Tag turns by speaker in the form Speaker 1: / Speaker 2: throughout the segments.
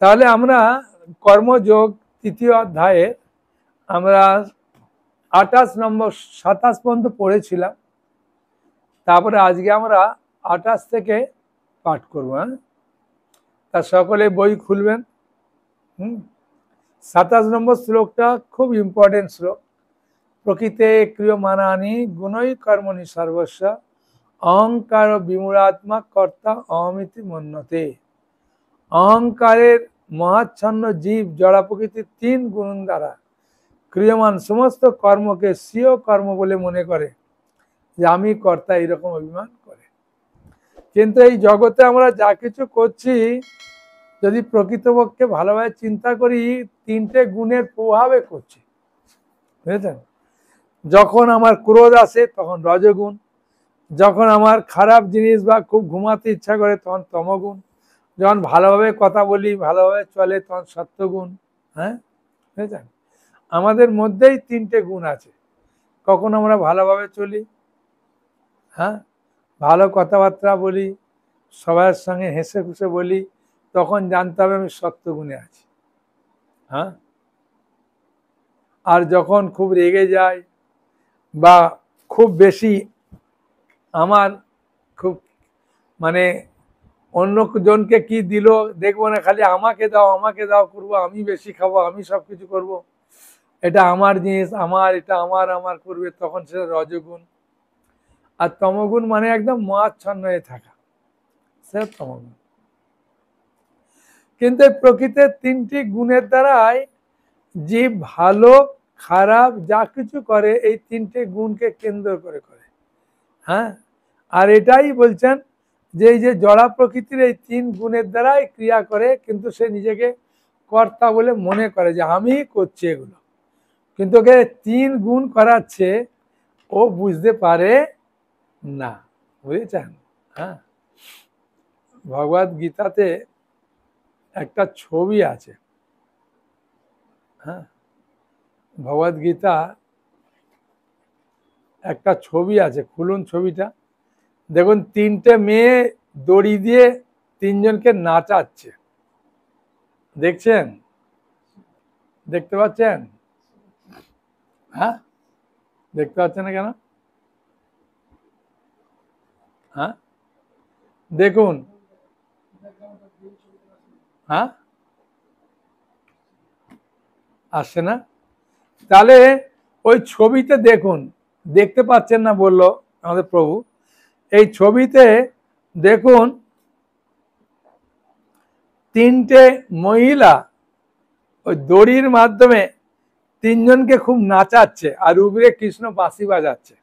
Speaker 1: তাহলে আমরা কর্মযোগ তৃতীয় অধ্যায়ে আমরা 28 নম্বর 27 পর্যন্ত পড়েছিলাম। তারপরে আজকে আমরা 28 থেকে পাঠ করব। তা সকলে বই খুলবেন। 27 নম্বর শ্লোকটা খুব ইম্পর্টেন্ট শ্লোক। প্রকৃতে ক্রিয়মাণানি গুণই কর্মণি সর্বস্ব অহংকার বিমূঢ়াত্মা কর্তা অহমিতি মন্যতে। অহংকারের মহাচ্ছন্ন জীব জড়া প্রকৃতির 3 গুণ দ্বারা ক্রিয়মান সমস্ত কর্মকে স্বীয় কর্ম বলে মনে করে, যে আমি কর্তা, এরকম অভিমান করে। কিন্তু এই জগতে আমরা যা কিছু করছি, যদি প্রকৃতপক্ষে ভালোভাবে চিন্তা করি, 3টে গুণের প্রভাবে করছি, বুঝেছেন? যখন আমার ক্রোধ আসে তখন রজগুণ, যখন আমার খারাপ জিনিস বা খুব ঘুমাতে ইচ্ছা করে তখন তমগুণ, যখন ভালোভাবে কথা বলি, ভালোভাবে চলে তখন সত্যগুণ। বুঝেছেন? আমাদের মধ্যেই 3টে গুণ আছে। কখন আমরা ভালোভাবে চলি, ভালো কথাবার্তা বলি, সবার সঙ্গে হেসে খুশে বলি, তখন জানতে হবে আমি সত্যগুণে আছি। আর যখন খুব রেগে যাই বা খুব বেশি আমার খুব মানে অন্য জনকে কি দিল দেখবো না, খালি আমাকে দাও আমাকে দাও করবো, আমি বেশি খাবো, আমি সব কিছু করবো, এটা আমার জিনিস, আমার এটা আমার আমার করবে, তখন সেটা রজগুণ। আর তমগুণ মানে একদম মহাচ্ছন্ন হয়ে থাকা, সেটা তমগুণ। কিন্তু প্রকৃতির 3টি গুণের দ্বারাই যে ভালো খারাপ যা কিছু করে এই 3টে গুণকে কেন্দ্র করে করে। আর এটাই বলছেন যে এই যে জড়া প্রকৃতির এই 3 গুণের দ্বারাই ক্রিয়া করে, কিন্তু সে নিজেকে কর্তা বলে মনে করে যে আমি করছি এগুলো, কিন্তু ওকে 3 গুণ করাচ্ছে, ও বুঝতে পারে না। বুঝেছেন? ভগবদ গীতাতে একটা ছবি আছে। ভগবদ গীতা একটা ছবি আছে, খুলুন ছবিটা। দেখুন 3টে মেয়ে দড়ি দিয়ে 3 জনকে নাচাচ্ছে, দেখছেন? দেখতে পাচ্ছেন? দেখতে পাচ্ছেন না কেন? দেখুন। আসছে না? তাহলে ওই ছবিতে দেখুন, দেখতে পাচ্ছেন না বললো আমাদের প্রভু। এই ছবিতে দেখুন 3টে মহিলা ওই দড়ির মাধ্যমে 3 জনকে খুব নাচাচ্ছে, আর উপরে কৃষ্ণ বাঁশি বাজাচ্ছে।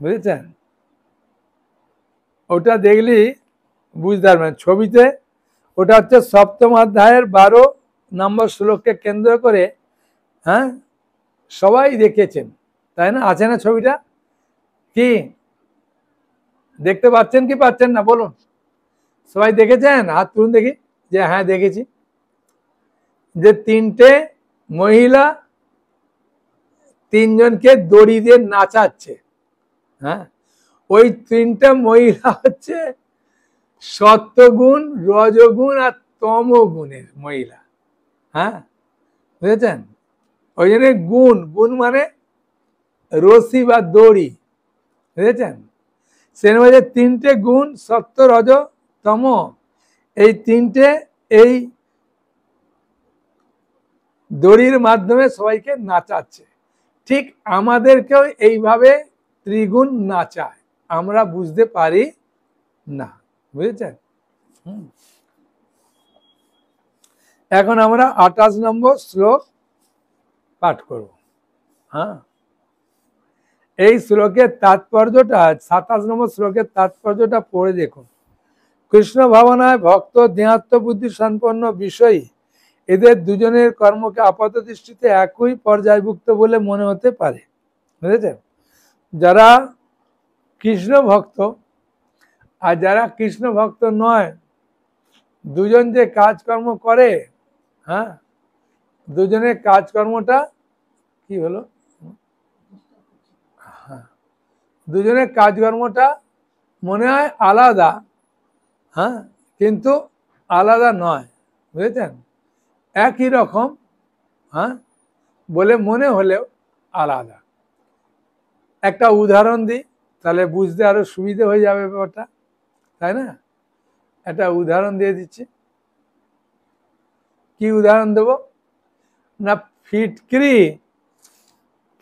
Speaker 1: বুঝেছেন? ওটা দেখলি বুঝতে পারবেন। ছবিতে ওটা হচ্ছে 7ম অধ্যায়ের 12 নম্বর শ্লোককে কেন্দ্র করে সবাই দেখেছেন, তাই না? আছে না ছবিটা? কি দেখতে পাচ্ছেন কি পাচ্ছেন না বলুন? সবাই দেখেছেন? হাত তুলুন দেখি যে হ্যাঁ দেখেছি। যে 3টে মহিলা 3 জনকে দড়ি দিয়ে নাচাচ্ছে। ওই 3টে মহিলা হচ্ছে সত্যগুণ, রজগুণ আর তমগুণের মহিলা। বুঝেছেন? ওই জন্য গুণ, গুণ মানে রশি বা দড়ি, বুঝেছেন? সে 3টে গুণ সত্য রজ তম, এই 3টে এই দড়ির মাধ্যমে সবাইকে নাচাচ্ছে। ঠিক আমাদেরকেও এইভাবে ত্রিগুণ নাচায়, আমরা বুঝতে পারি না। বুঝেছেন? এখন আমরা 28 নম্বর শ্লোক পাঠ করব। এই শ্লোকের তাৎপর্যটা, 27 নম্বর শ্লোকের তাৎপর্যটা পড়ে দেখুন। কৃষ্ণ ভাবনায় ভক্ত দেহাত্ম বুদ্ধি সম্পন্ন বিষয়ী এদের দুজনের কর্মকে আপাত দৃষ্টিতে একই পর্যায়ভুক্ত বলে মনে হতে পারে। বুঝেছেন? যারা কৃষ্ণ ভক্ত আর যারা কৃষ্ণ ভক্ত নয়, দুজন যে কাজকর্ম করে, দুজনের কাজকর্মটা কি হলো? দুজনের কাজকর্মটা মনে হয় আলাদা, কিন্তু আলাদা নয়, বুঝেছেন? একই রকম, হ্যাঁ, বলে মনে হলেও আলাদা। একটা উদাহরণ দিই, তাহলে বুঝতে আরো সুবিধা হয়ে যাবে ব্যাপারটা, তাই না? একটা উদাহরণ দিয়ে দিচ্ছি। কি উদাহরণ দেব না? ফিটকিরি,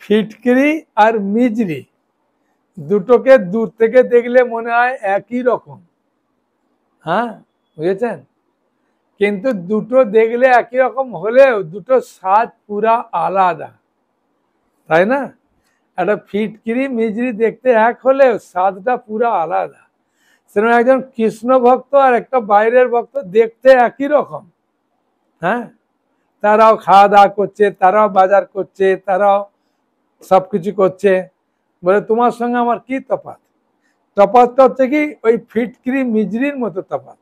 Speaker 1: ফিটকিরি আর মিজরি দুটোকে দূর থেকে দেখলে মনে হয় একই রকম, হ্যাঁ, বুঝেছেন? কিন্তু দুটো দেখলে একই রকম হলেও দুটো স্বাদ পুরা আলাদা, তাই না? একটা ফিটকিরি মিজরি দেখতে এক হলেও স্বাদটা পুরা আলাদা। সেরকম একজন কৃষ্ণ ভক্ত আর একটা বাইরের ভক্ত দেখতে একই রকম, হ্যাঁ, তারাও খাওয়া দাওয়া করছে, তারাও বাজার করছে, তারাও সবকিছু করছে, বলে তোমার সঙ্গে আমার কি তফাৎ? তফাৎটা হচ্ছে কি ওই ফিটকিরি মিজরির মতো তফাৎ।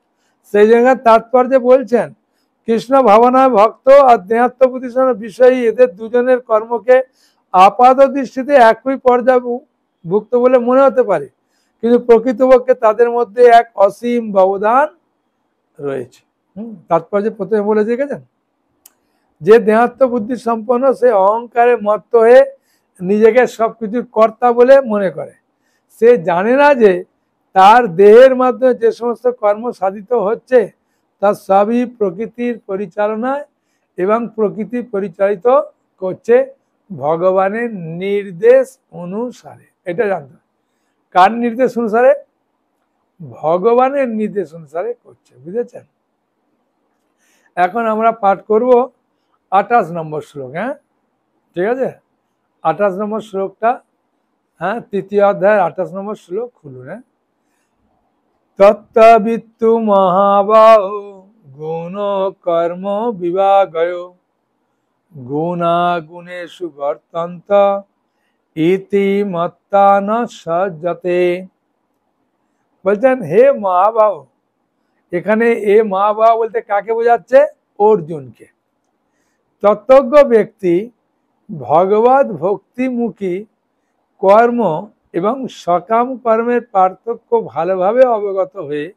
Speaker 1: সেই জায়গায় তাৎপর্যে বলছেন, কৃষ্ণ ভাবনায় ভক্ত আর দেহাত্ম প্রতিষ্ঠান বিষয়ী এদের দুজনের কর্মকে আপাত দৃষ্টিতে একই পর্যায়ভুক্ত বলে মনে হতে পারে, কিন্তু প্রকৃতপক্ষে তাদের মধ্যে এক অসীম ব্যবধান রয়েছে। তাৎপর্যে প্রথমে বলে দেখেছেন, যে দেহাত্ম বুদ্ধি সম্পন্ন সে অহংকারে মত্ত হয়ে নিজেকে সবকিছুর কর্তা বলে মনে করে। সে জানে না যে তার দেহের মাধ্যমে যে সমস্ত কর্ম সাধিত হচ্ছে তা সবই প্রকৃতির পরিচালনায় এবং প্রকৃতি পরিচালিত করছে ভগবানের নির্দেশ অনুসারে। এটা জানতে হবে, কার নির্দেশ অনুসারে? ভগবানের নির্দেশ অনুসারে করছে, বুঝেছেন? এখন আমরা পাঠ করব 28 নম্বর শ্লোক। হ্যাঁ, ঠিক আছে, 28 নম্বর শ্লোকটা, হ্যাঁ, তৃতীয় অধ্যায়ের 28 নম্বর শ্লোক খুলুন। হ্যাঁ, তত্ত্ববিত্তু মহাবাহু গুণ কর্ম বিভাগয় গুণাগুণেষু বর্তন্ত ইতি মত্তা ন সজ্জতে। বলছেন হে মহাবাহু, এখানে এ মহাবাহু বলতে কাকে বোঝাচ্ছে? অর্জুনকে। তত্ত্বজ্ঞ ব্যক্তি ভগবত ভক্তিমুখী কর্ম এবং সকাম কর্মের পার্থক্য ভালোভাবে অবগত হয়ে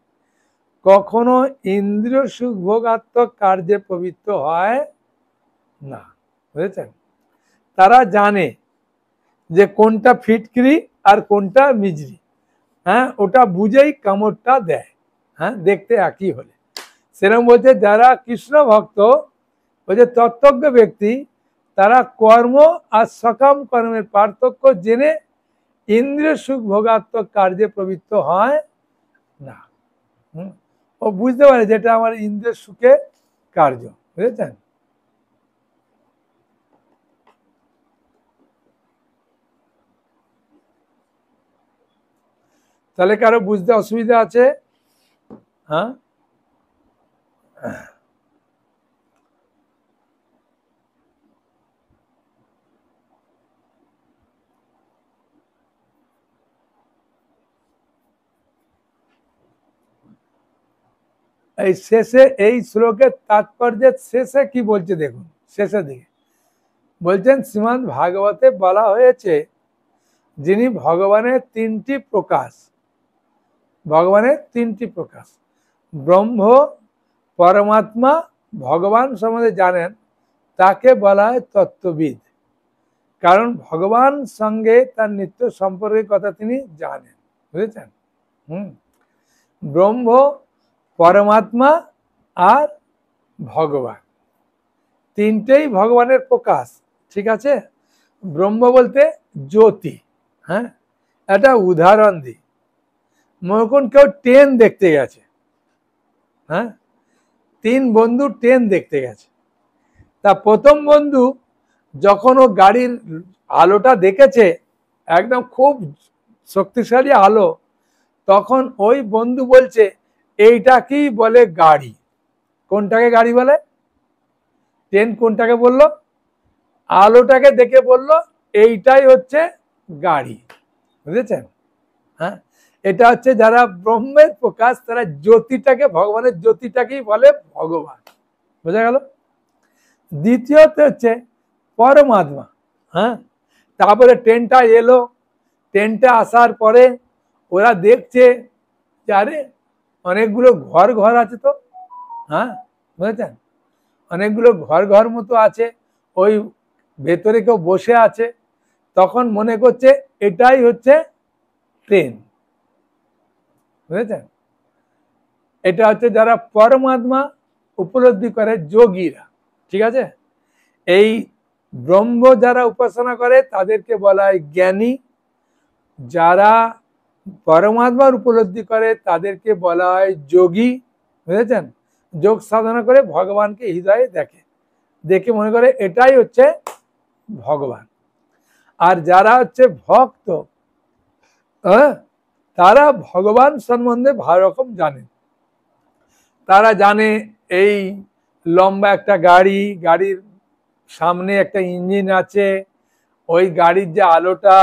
Speaker 1: কখনো ইন্দ্রিয় সুখ ভোগাত্মক কার্যে প্রবৃত্ত হয় না, বুঝেছেন? তারা জানে যে কোনটা ফিটকিরি আর কোনটা মিজরি, হ্যাঁ, ওটা বুঝেই কামড়টা দেয়, হ্যাঁ, দেখতে একই হলে। সেরকম বলছে যারা কৃষ্ণ ভক্ত, বলছে তত্ত্বজ্ঞ ব্যক্তি, তারা কর্ম আর সকাম কর্মের পার্থক্য জেনে ইন্দ্রিয় সুখ ভোগাত্মক কার্যে প্রবৃত্ত হয় না। ও বুঝতে পারে যেটা আমার ইন্দ্রিয় সুখে কার্য, বুঝেছেন? তাহলে কারো বুঝতে অসুবিধা আছে? হ্যাঁ, এই শেষে এই শ্লোকের তাৎপর্যের শেষে কি বলছে দেখুন, শেষের দিকে বলছেন শ্রীমদ্ ভাগবতে বলা হয়েছে যিনি ভগবানের তিনটি প্রকাশ, ভগবানের তিনটি প্রকাশ ব্রহ্ম, পরমাত্মা, ভগবান সম্বন্ধে জানেন, তাকে বলা হয় তত্ত্ববিদ। কারণ ভগবান সঙ্গে তার নিত্য সম্পর্কের কথা তিনি জানেন, বুঝেছেন? ব্রহ্ম, পরমাত্মা আর ভগবান তিনটেই ভগবানের প্রকাশ, ঠিক আছে? ব্রহ্ম বলতে জ্যোতি। হ্যাঁ, একটা উদাহরণ দিই, মনে করুন কেউ ট্রেন দেখতে গেছে, হ্যাঁ, তিন বন্ধু ট্রেন দেখতে গেছে। তা প্রথম বন্ধু যখন ও গাড়ির আলোটা দেখেছে, একদম খুব শক্তিশালী আলো, তখন ওই বন্ধু বলছে এইটাকেই বলে গাড়ি। কোনটাকে গাড়ি বলে? ট্রেন কোনটাকে বললো? আলোটাকে দেখে বললো এইটাই হচ্ছে গাড়ি, বুঝেছেন? হ্যাঁ, এটা হচ্ছে যারা ব্রহ্মের প্রকাশ, তারা জ্যোতিটাকে, ভগবানের জ্যোতিটাকেই বলে ভগবান, বোঝা গেল? দ্বিতীয়ত হচ্ছে পরমাত্মা। হ্যাঁ, তারপরে ট্রেনটা এলো, ট্রেনটা আসার পরে ওরা দেখছে যে আরে অনেকগুলো ঘর ঘর আছে তো, হ্যাঁ বুঝেছেন, অনেকগুলো ঘর ঘর মতো আছে, ওই ভেতরে কেউ বসে আছে, তখন মনে করছে এটাই হচ্ছে ট্রেন, বুঝেছেন। এটা হচ্ছে যারা পরমাত্মা উপলব্ধি করে যোগীরা, ঠিক আছে। এই ব্রহ্ম যারা উপাসনা করে তাদেরকে বলা হয় জ্ঞানী, যারা পরমাত্মার উপলব্ধি করে তাদেরকে বলা হয় যোগী, বুঝেছেন। যোগ সাধনা করে ভগবানকে হৃদয়ে দেখে, দেখে মনে করে এটাই হচ্ছে ভগবান। আর যারা হচ্ছে ভক্ত, তারা ভগবান সম্বন্ধে ভালো রকম জানে। তারা জানে এই লম্বা একটা গাড়ি, গাড়ির সামনে একটা ইঞ্জিন আছে, ওই গাড়ির যে আলোটা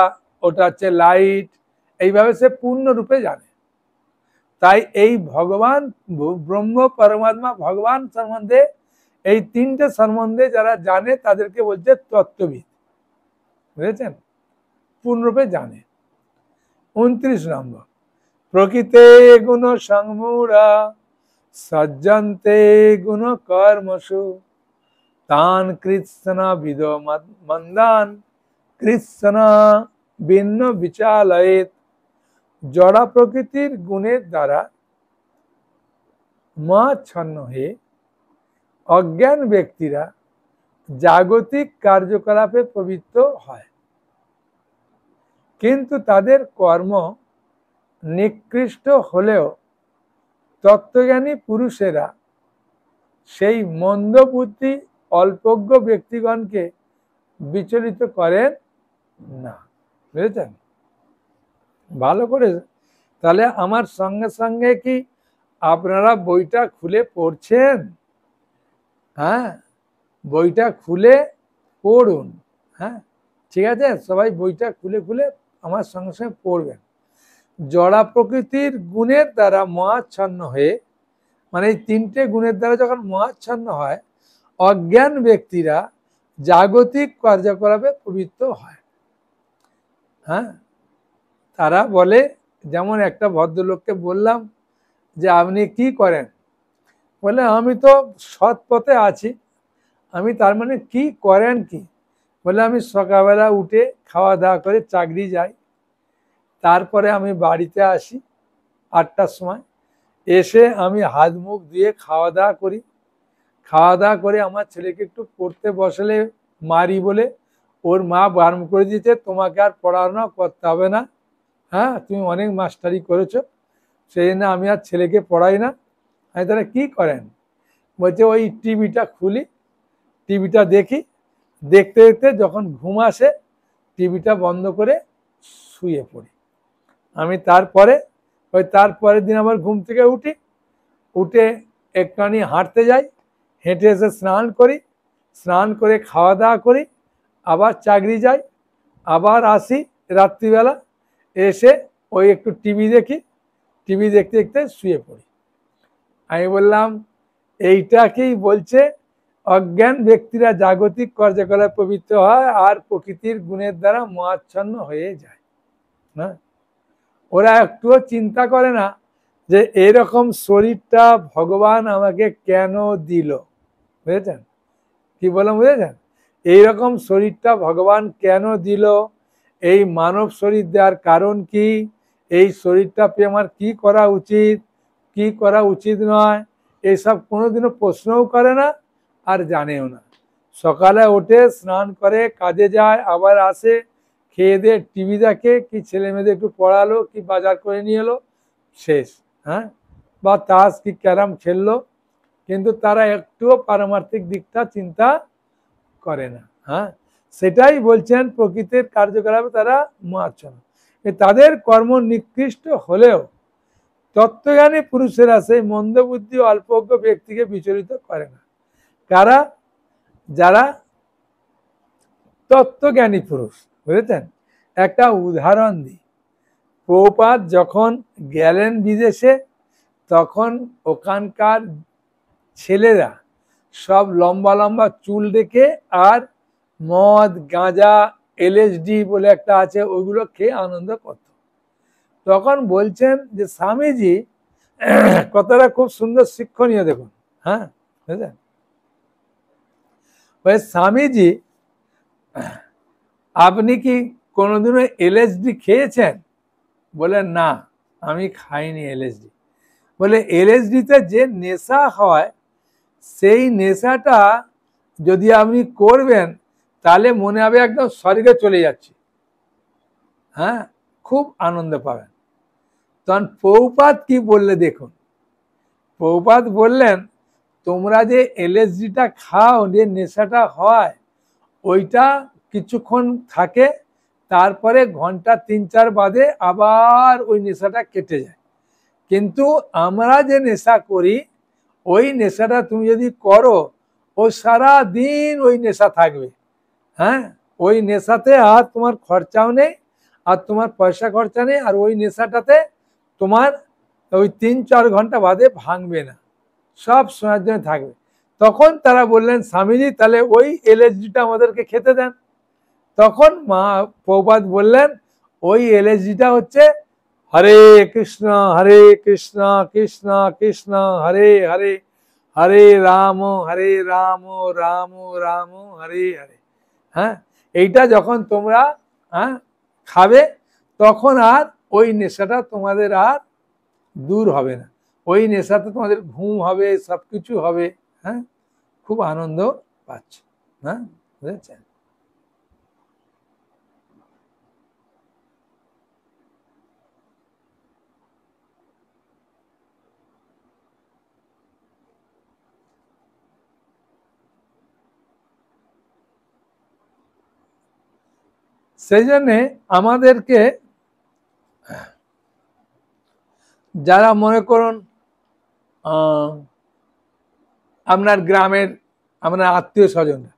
Speaker 1: ওটা হচ্ছে লাইট, এইভাবে সে পূর্ণরূপে জানে। তাই এই ভগবান ব্রহ্ম পরমাত্মা ভগবান সম্বন্ধে, এই তিনটে সম্বন্ধে যারা জানে তাদেরকে বলছে তত্ত্ববিদ, বুঝেছেন, পূর্ণরূপে জানে। 29 নম্বর, প্রকৃতে গুণ সংমূঢ়া সজ্জন্তে গুণ কর্মসু তান কৃৎস্না বিদ মন্দান কৃৎস্না ভিন্ন বিচালয়েত। জড়া প্রকৃতির গুণের দ্বারা মোহাচ্ছন্ন হয়ে অজ্ঞান ব্যক্তিরা জাগতিক কার্যকলাপে প্রবৃত্ত হয়, কিন্তু তাদের কর্ম নিকৃষ্ট হলেও তত্ত্বজ্ঞানী পুরুষেরা সেই মন্দ বুদ্ধি অল্পজ্ঞ ব্যক্তিগণকে বিচলিত করেন না, বুঝেছেন। ভালো করে তাহলে আমার সঙ্গে সঙ্গে কি আপনারা বইটা খুলে পড়ছেন? হ্যাঁ, বইটা খুলে পড়ুন, হ্যাঁ ঠিক আছে, সবাই বইটা খুলে খুলে আমার সঙ্গে সঙ্গে পড়বেন। জড়া প্রকৃতির গুণের দ্বারা মোহাচ্ছন্ন হয়ে, মানে এই তিনটে গুণের দ্বারা যখন মোহাচ্ছন্ন হয়, অজ্ঞান ব্যক্তিরা জাগতিক কার্যকলাপে প্রবৃত্ত হয়। হ্যাঁ, তারা বলে, যেমন একটা ভদ্রলোককে বললাম যে আপনি কি করেন, বলে আমি তো সৎ পথে আছি। আমি তার মানে কি করেন কি, বলে আমি সকালবেলা উঠে খাওয়া দাওয়া করে চাকরি যাই, তারপরে আমি বাড়িতে আসি 8টার সময়, এসে আমি হাত মুখ ধুয়ে খাওয়া দাওয়া করি, খাওয়া দাওয়া করে আমার ছেলেকে একটু পড়তে বসলে মারি বলে ওর মা বারণ করে দিয়েছে তোমাকে আর পড়াশোনা করতে হবে না, হ্যাঁ তুমি অনেক মাস্টারি করেছো, সেই জন্য আমি আর ছেলেকে পড়াই না। আমি তাহলে কি করেন, বলছে ওই টিভিটা খুলি, টিভিটা দেখি, দেখতে দেখতে যখন ঘুম আসে টিভিটা বন্ধ করে শুয়ে পড়ি। আমি তারপরে ওই তারপরের দিন আবার ঘুম থেকে উঠি, উঠে একটুখানি হাঁটতে যাই, হেঁটে এসে স্নান করি, স্নান করে খাওয়া দাওয়া করি, আবার চাকরি যাই, আবার আসি রাত্রিবেলা, এসে ওই একটু টিভি দেখি, টিভি দেখতে দেখতে শুয়ে পড়ি। আমি বললাম এইটাকেই বলছে অজ্ঞান ব্যক্তিরা জাগতিক কার্যকলাপে প্রবৃত্ত হয় আর প্রকৃতির গুণের দ্বারা মোহাচ্ছন্ন হয়ে যায়। না, ওরা একটুও চিন্তা করে না যে এরকম শরীরটা ভগবান আমাকে কেন দিল, বুঝেছেন কি বললাম, বুঝেছেন, এইরকম শরীরটা ভগবান কেন দিল, এই মানব শরীর দেওয়ার কারণ কি, এই শরীরটা পেয়ে আমার কি করা উচিত, কি করা উচিত নয়, এইসব কোনোদিনও প্রশ্নও করে না আর জানেও না। সকালে ওঠে, স্নান করে, কাজে যায়, আবার আসে, খেয়ে দিয়ে টিভি দেখে, কি ছেলে মেয়েদের একটু পড়ালো, কি বাজার করে নিয়ে এলো, শেষ। হ্যাঁ, বা তাস কি ক্যারাম খেললো, কিন্তু তারা একটুও পারমার্থিক দিকটা চিন্তা করে না। হ্যাঁ, সেটাই বলছেন প্রকৃতির কার্যকলাপে তারা মোহাচ্ছন্ন, তাদের কর্ম নিকৃষ্ট হলেও তত্ত্বজ্ঞানী পুরুষেরা সেই মন্দবুদ্ধি অল্পজ্ঞ ব্যক্তিকে বিচলিত করে না। কারা, যারা তত্ত্বজ্ঞানী পুরুষ, বুঝেছেন। একটা উদাহরণ দিই, প্রভুপাদ যখন গেলেন বিদেশে, তখন ওখানকার ছেলেরা সব লম্বা লম্বা চুল রেখে আর মদ গাঁজা LSD বলে একটা আছে, ওইগুলো খেয়ে আনন্দ করত। তখন বলছেন যে স্বামীজি কথাটা খুব সুন্দর শিক্ষণীয়, দেখুন। হ্যাঁ, বুঝলেন? স্বামীজি, আপনি কি কোনোদিনও এলএসডি খেয়েছেন? বলে না, আমি খাইনি এলএসডি। বলে এলএসডিতে যে নেশা হয়, সেই নেশাটা যদি আপনি করবেন তাহলে মনে হবে একদম স্বর্গে চলে যাচ্ছে। হ্যাঁ, খুব আনন্দ পাবেন। তখন প্রভুপাদ কি বললে দেখুন। প্রভুপাদ বললেন, তোমরা যে এলএসডিটা খাও, যে নেশাটা হয়, ওইটা কিছুক্ষণ থাকে, তারপরে ঘন্টা 3-4 বাদে আবার ওই নেশাটা কেটে যায়। কিন্তু আমরা যে নেশা করি, ওই নেশাটা তুমি যদি করো, ও সারা দিন ওই নেশা থাকবে। হ্যাঁ, ওই নেশাতে আর তোমার খরচাও নেই, আর তোমার পয়সা খরচা নেই, আর ওই নেশাটাতে তোমার ওই 3-4 ঘন্টা বাদে ভাঙবে না, সব সময়ের জন্য থাকবে। তখন তারা বললেন, স্বামীজি তাহলে ওই এলএসডিটা আমাদেরকে খেতে দেন। তখন মা প্রভুপাদ বললেন, ওই এলএসডিটা হচ্ছে হরে কৃষ্ণ কৃষ্ণ কৃষ্ণ হরে হরে, হরে রাম রাম রাম হরে হরে। হ্যাঁ, এইটা যখন তোমরা খাবে, তখন আর ওই নেশাটা তোমাদের আর দূর হবে না। ওই নেশাতে তোমাদের ঘুম হবে, সবকিছু হবে। হ্যাঁ, খুব আনন্দ পাচ্ছে। হ্যাঁ, বুঝেছেন? সেই জন্যে আমাদেরকে, যারা মনে করুন আপনার গ্রামের আপনার আত্মীয় স্বজনরা,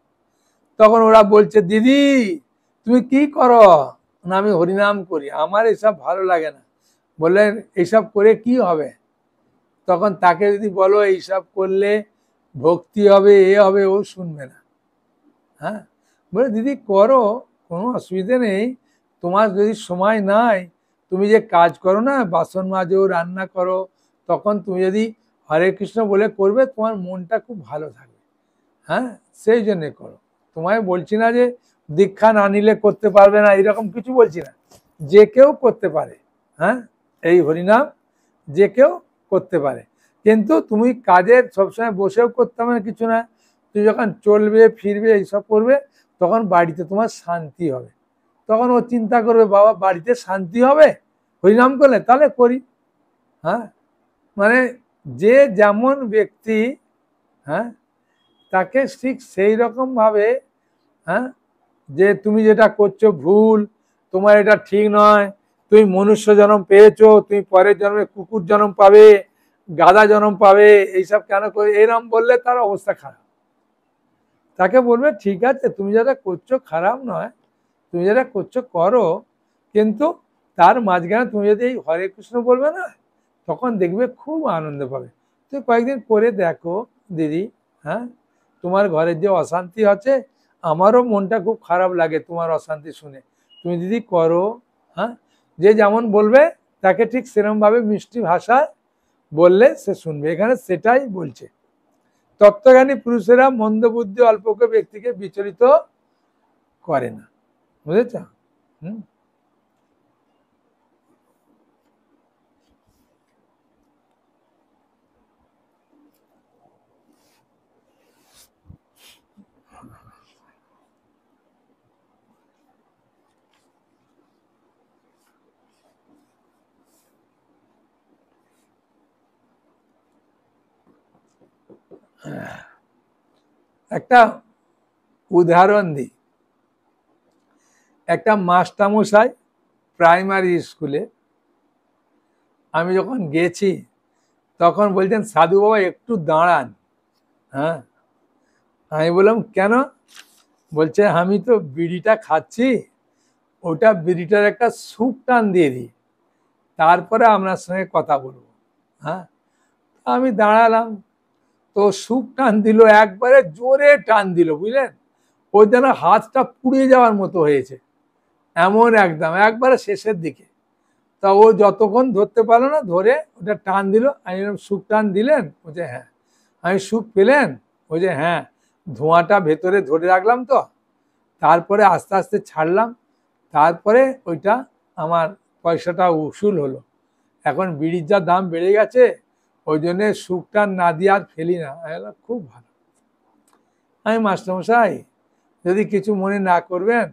Speaker 1: তখন ওরা বলছে, দিদি তুমি কি করো? না, আমি হরিনাম করি, আমার এসব ভালো লাগে না। বললেন, এইসব করে কি হবে? তখন তাকে যদি বলো এইসব করলে ভক্তি হবে, এ হবে, ও শুনবে না। হ্যাঁ, বলে দিদি করো, কোনো অসুবিধে নেই, তোমার যদি সময় নাই, তুমি যে কাজ করো না, বাসন মাজো, রান্না করো, তখন তুমি যদি হরে কৃষ্ণ বলে করবে, তোমার মনটা খুব ভালো থাকবে। হ্যাঁ, সেই জন্যে করো। তোমায় বলছি না যে দীক্ষা না নিলে করতে পারবে না, এরকম কিছু বলছি না। যে কেউ করতে পারে। হ্যাঁ, এই হরিনাম যে কেউ করতে পারে, কিন্তু তুমি কাজের সবসময় বসেও করতে হবে না, কিছু না। তুমি যখন চলবে ফিরবে এইসব করবে, তখন বাড়িতে তোমার শান্তি হবে। তখন ও চিন্তা করবে, বাবা বাড়িতে শান্তি হবে হরিনাম করলে, তাহলে করি। হ্যাঁ, মানে যে যেমন ব্যক্তি, হ্যাঁ, তাকে ঠিক সেই রকম ভাবে, হ্যাঁ, যে তুমি যেটা করছো ভুল, তোমার এটা ঠিক নয়, তুমি মনুষ্য জন্ম পেয়েছো, তুমি পরের জন্মে কুকুর জন্ম পাবে, গাধা জন্ম পাবে, এইসব কেন করে, এরকম বললে তার অবস্থা খারাপ। তাকে বলবে, ঠিক আছে তুমি যেটা করছো খারাপ নয়, তুমি যেটা করছো করো, কিন্তু তার মাঝখানে তুমি যদি এই হরে কৃষ্ণ বলবে না, তখন দেখবে খুব আনন্দ পাবে। তুমি কয়েকদিন করে দেখো দিদি। হ্যাঁ, তোমার ঘরের যে অশান্তি আছে, আমারও মনটা খুব খারাপ লাগে তোমার অশান্তি শুনে। তুমি দিদি করো। হ্যাঁ, যে যেমন বলবে তাকে ঠিক সেরকমভাবে মিষ্টি ভাষায় বললে সে শুনবে। এখানে সেটাই বলছে, তত্ত্বজ্ঞানী পুরুষেরা মন্দবুদ্ধি অল্পজ্ঞ ব্যক্তিকে বিচলিত করে না। বুঝেছ? হুম। একটা উদাহরণ দিই। একটা মাস্টারমশাই প্রাইমারি স্কুলে, আমি যখন গেছি তখন বলছেন, সাধু বাবা একটু দাঁড়ান। হ্যাঁ, আমি বললাম কেন? বলছে, আমি তো বিড়িটা খাচ্ছি, ওটা বিড়িটার একটা সুপ টান দিয়ে দিই, তারপরে আপনার সঙ্গে কথা বলবো। হ্যাঁ, আমি দাঁড়ালাম, তো সুপ টান দিল, একবারে জোরে টান দিল, বুঝলেন? ওই যেন হাতটা পুড়ে যাওয়ার মতো হয়েছে, এমন একদম একবারে শেষের দিকে। তা ও যতক্ষণ ধরতে পারলো না, ধরে ওটা টান দিল। আমি বললাম সুখ টান দিলেন? বলছে হ্যাঁ। আমি সুখ পেলেন? বলছে হ্যাঁ। ধোঁয়াটা ভেতরে ধরে রাখলাম তো, তারপরে আস্তে আস্তে ছাড়লাম, তারপরে ওইটা আমার পয়সাটা উসুল হলো। এখন বিড়ির যা দাম বেড়ে গেছে, ওই জন্যে সুখ টান না দিয়ে আর ফেলি না। আমি বললাম খুব ভালো। আমি মাস্টারমশাই যদি কিছু মনে না করবেন,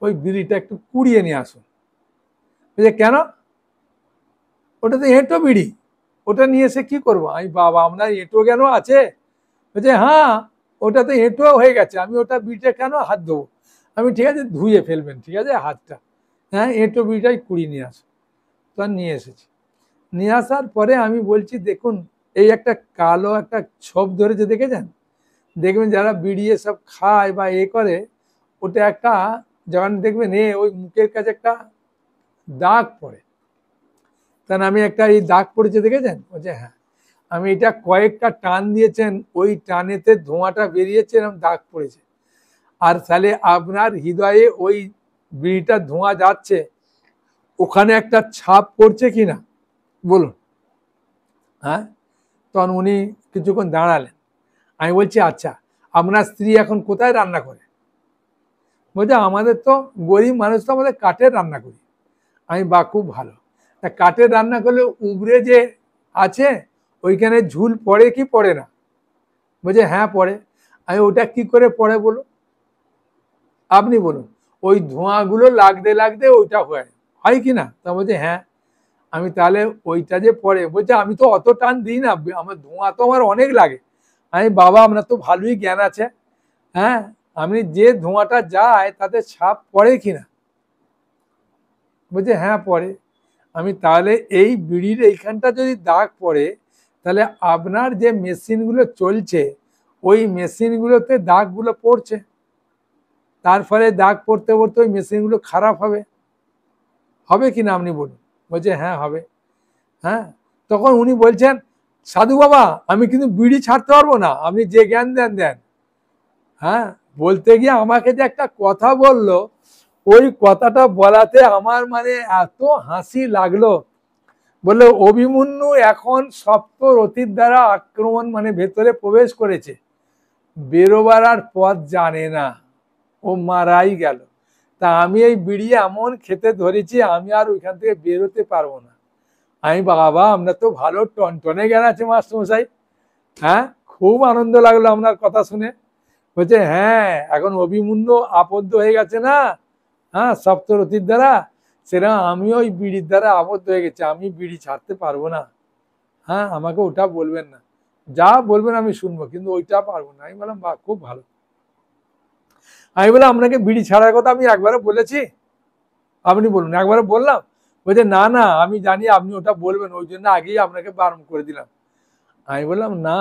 Speaker 1: ওই বিড়িটা একটু কুড়িয়ে নিয়ে আসুন। বলছে কেন? ওটা তো এঁটো বিড়ি, ওটা নিয়ে এসে কি করবো? আমি বাবা আপনার এঁটো কেন আছে? বলছে হ্যাঁ, ওটা তো এঁটো হয়ে গেছে, আমি ওটা বিড়িটা কেন হাত দেবো? আমি ঠিক আছে ধুয়ে ফেলবেন, ঠিক আছে হাতটা, হ্যাঁ এঁটো বিড়িটাই কুড়িয়ে নিয়ে আসুন। তো নিয়ে এসেছি। নিয়ে আসার পরে আমি বলছি দেখুন, এই একটা কালো একটা ছোপ ধরেছে, দেখেছেন? দেখবেন যারা বিড়ি সব খায় বা এ করে, ওটা একটা যখন দেখবেন ওই মুখের কাছে একটা দাগ পড়ে। কারণ আমি একটা এই দাগ পড়েছে দেখেছেন? বলছে হ্যাঁ। আমি এটা কয়েকটা টান দিয়েছেন, ওই টানেতে ধোঁয়াটা বেরিয়েছে, এরকম দাগ পড়েছে। আর তাহলে আপনার হৃদয়ে ওই বিড়িটা ধোঁয়া যাচ্ছে, ওখানে একটা ছাপ পড়ছে কিনা বলুন? হ্যাঁ। তখন উনি কিছুক্ষণ দাঁড়ালেন। আমি বলছি আচ্ছা, আপনার স্ত্রী এখন কোথায় রান্না করে? বলছে আমাদের তো গরিব মানুষ, তো আমাদের কাঠের রান্না করি। আমি বা খুব ভালো। তা কাঠের রান্না করলে উবরে যে আছে, ওইখানে ঝুল পড়ে কি পড়ে না? বলছে হ্যাঁ পড়ে। আমি ওটা কি করে পড়ে বলো, আপনি বলুন? ওই ধোঁয়াগুলো লাগতে লাগতে ওইটা হয় কি না? তা বলছে হ্যাঁ। আমি তাহলে ওইটা যে পড়ে, বলছে আমি তো অত টান দিই না, আমার ধোঁয়া তো আমার অনেক লাগে। আমি বাবা আপনার তো ভালোই জ্ঞান আছে, হ্যাঁ আমি যে ধোঁয়াটা যায় তাতে ছাপ পড়ে কিনা? বলছে হ্যাঁ পড়ে। আমি তাহলে এই বিড়ির এইখানটা যদি দাগ পড়ে, তাহলে আপনার যে মেশিনগুলো চলছে, ওই মেশিনগুলোতে দাগগুলো পড়ছে, তার ফলে দাগ পড়তে পড়তে ওই মেশিনগুলো খারাপ হবে কিনা আপনি বলুন? বলছে হ্যাঁ হবে। হ্যাঁ। তখন উনি বলছেন সাধু বাবা আমি কিন্তু বিড়ি ছাড়তে পারবো না, আপনি যে জ্ঞান দেন। হ্যাঁ। বলতে গিয়ে আমাকে যে একটা কথা বললো, ওই কথাটা বলাতে আমার মানে এত হাসি লাগলো। বললো অভিমন্যু এখন সপ্তরথীর দ্বারা আক্রমণ মানে ভেতরে প্রবেশ করেছে, বেরোবার আর পথ জানে না, ও মারাই গেল। তা আমি এই বিড়ি এমন খেতে ধরেছি, আমি আর ওইখান থেকে বেরোতে পারবো না। আমি বাবা আপনার তো ভালো টনটনে জ্ঞান আছে মাস্টারমশাই। হ্যাঁ, খুব আনন্দ লাগলো আপনার কথা শুনে। বলছে হ্যাঁ, এখন অভিমন্যু আবদ্ধ হয়ে গেছে না, হ্যাঁ সপ্তরথীর দ্বারা, সেরকম আমিও ওই বিড়ির দ্বারা আবদ্ধ হয়ে গেছে, আমি বিড়ি ছাড়তে পারবো না। হ্যাঁ, আমাকে ওটা বলবেন না, যা বলবেন আমি শুনবো, কিন্তু ওইটা পারবো না। আমি বললাম বাহ খুব ভালো। আমি বললাম আপনাকে বিড়ি ছাড়ার কথা আমি একবারও বলেছি? আপনি বলুন। একবারও বললাম? বলছে না না, আমি জানি আপনি ওটা বলবেন, ওই জন্য আগেই আপনাকে বারণ করে দিলাম। আমি বললাম না,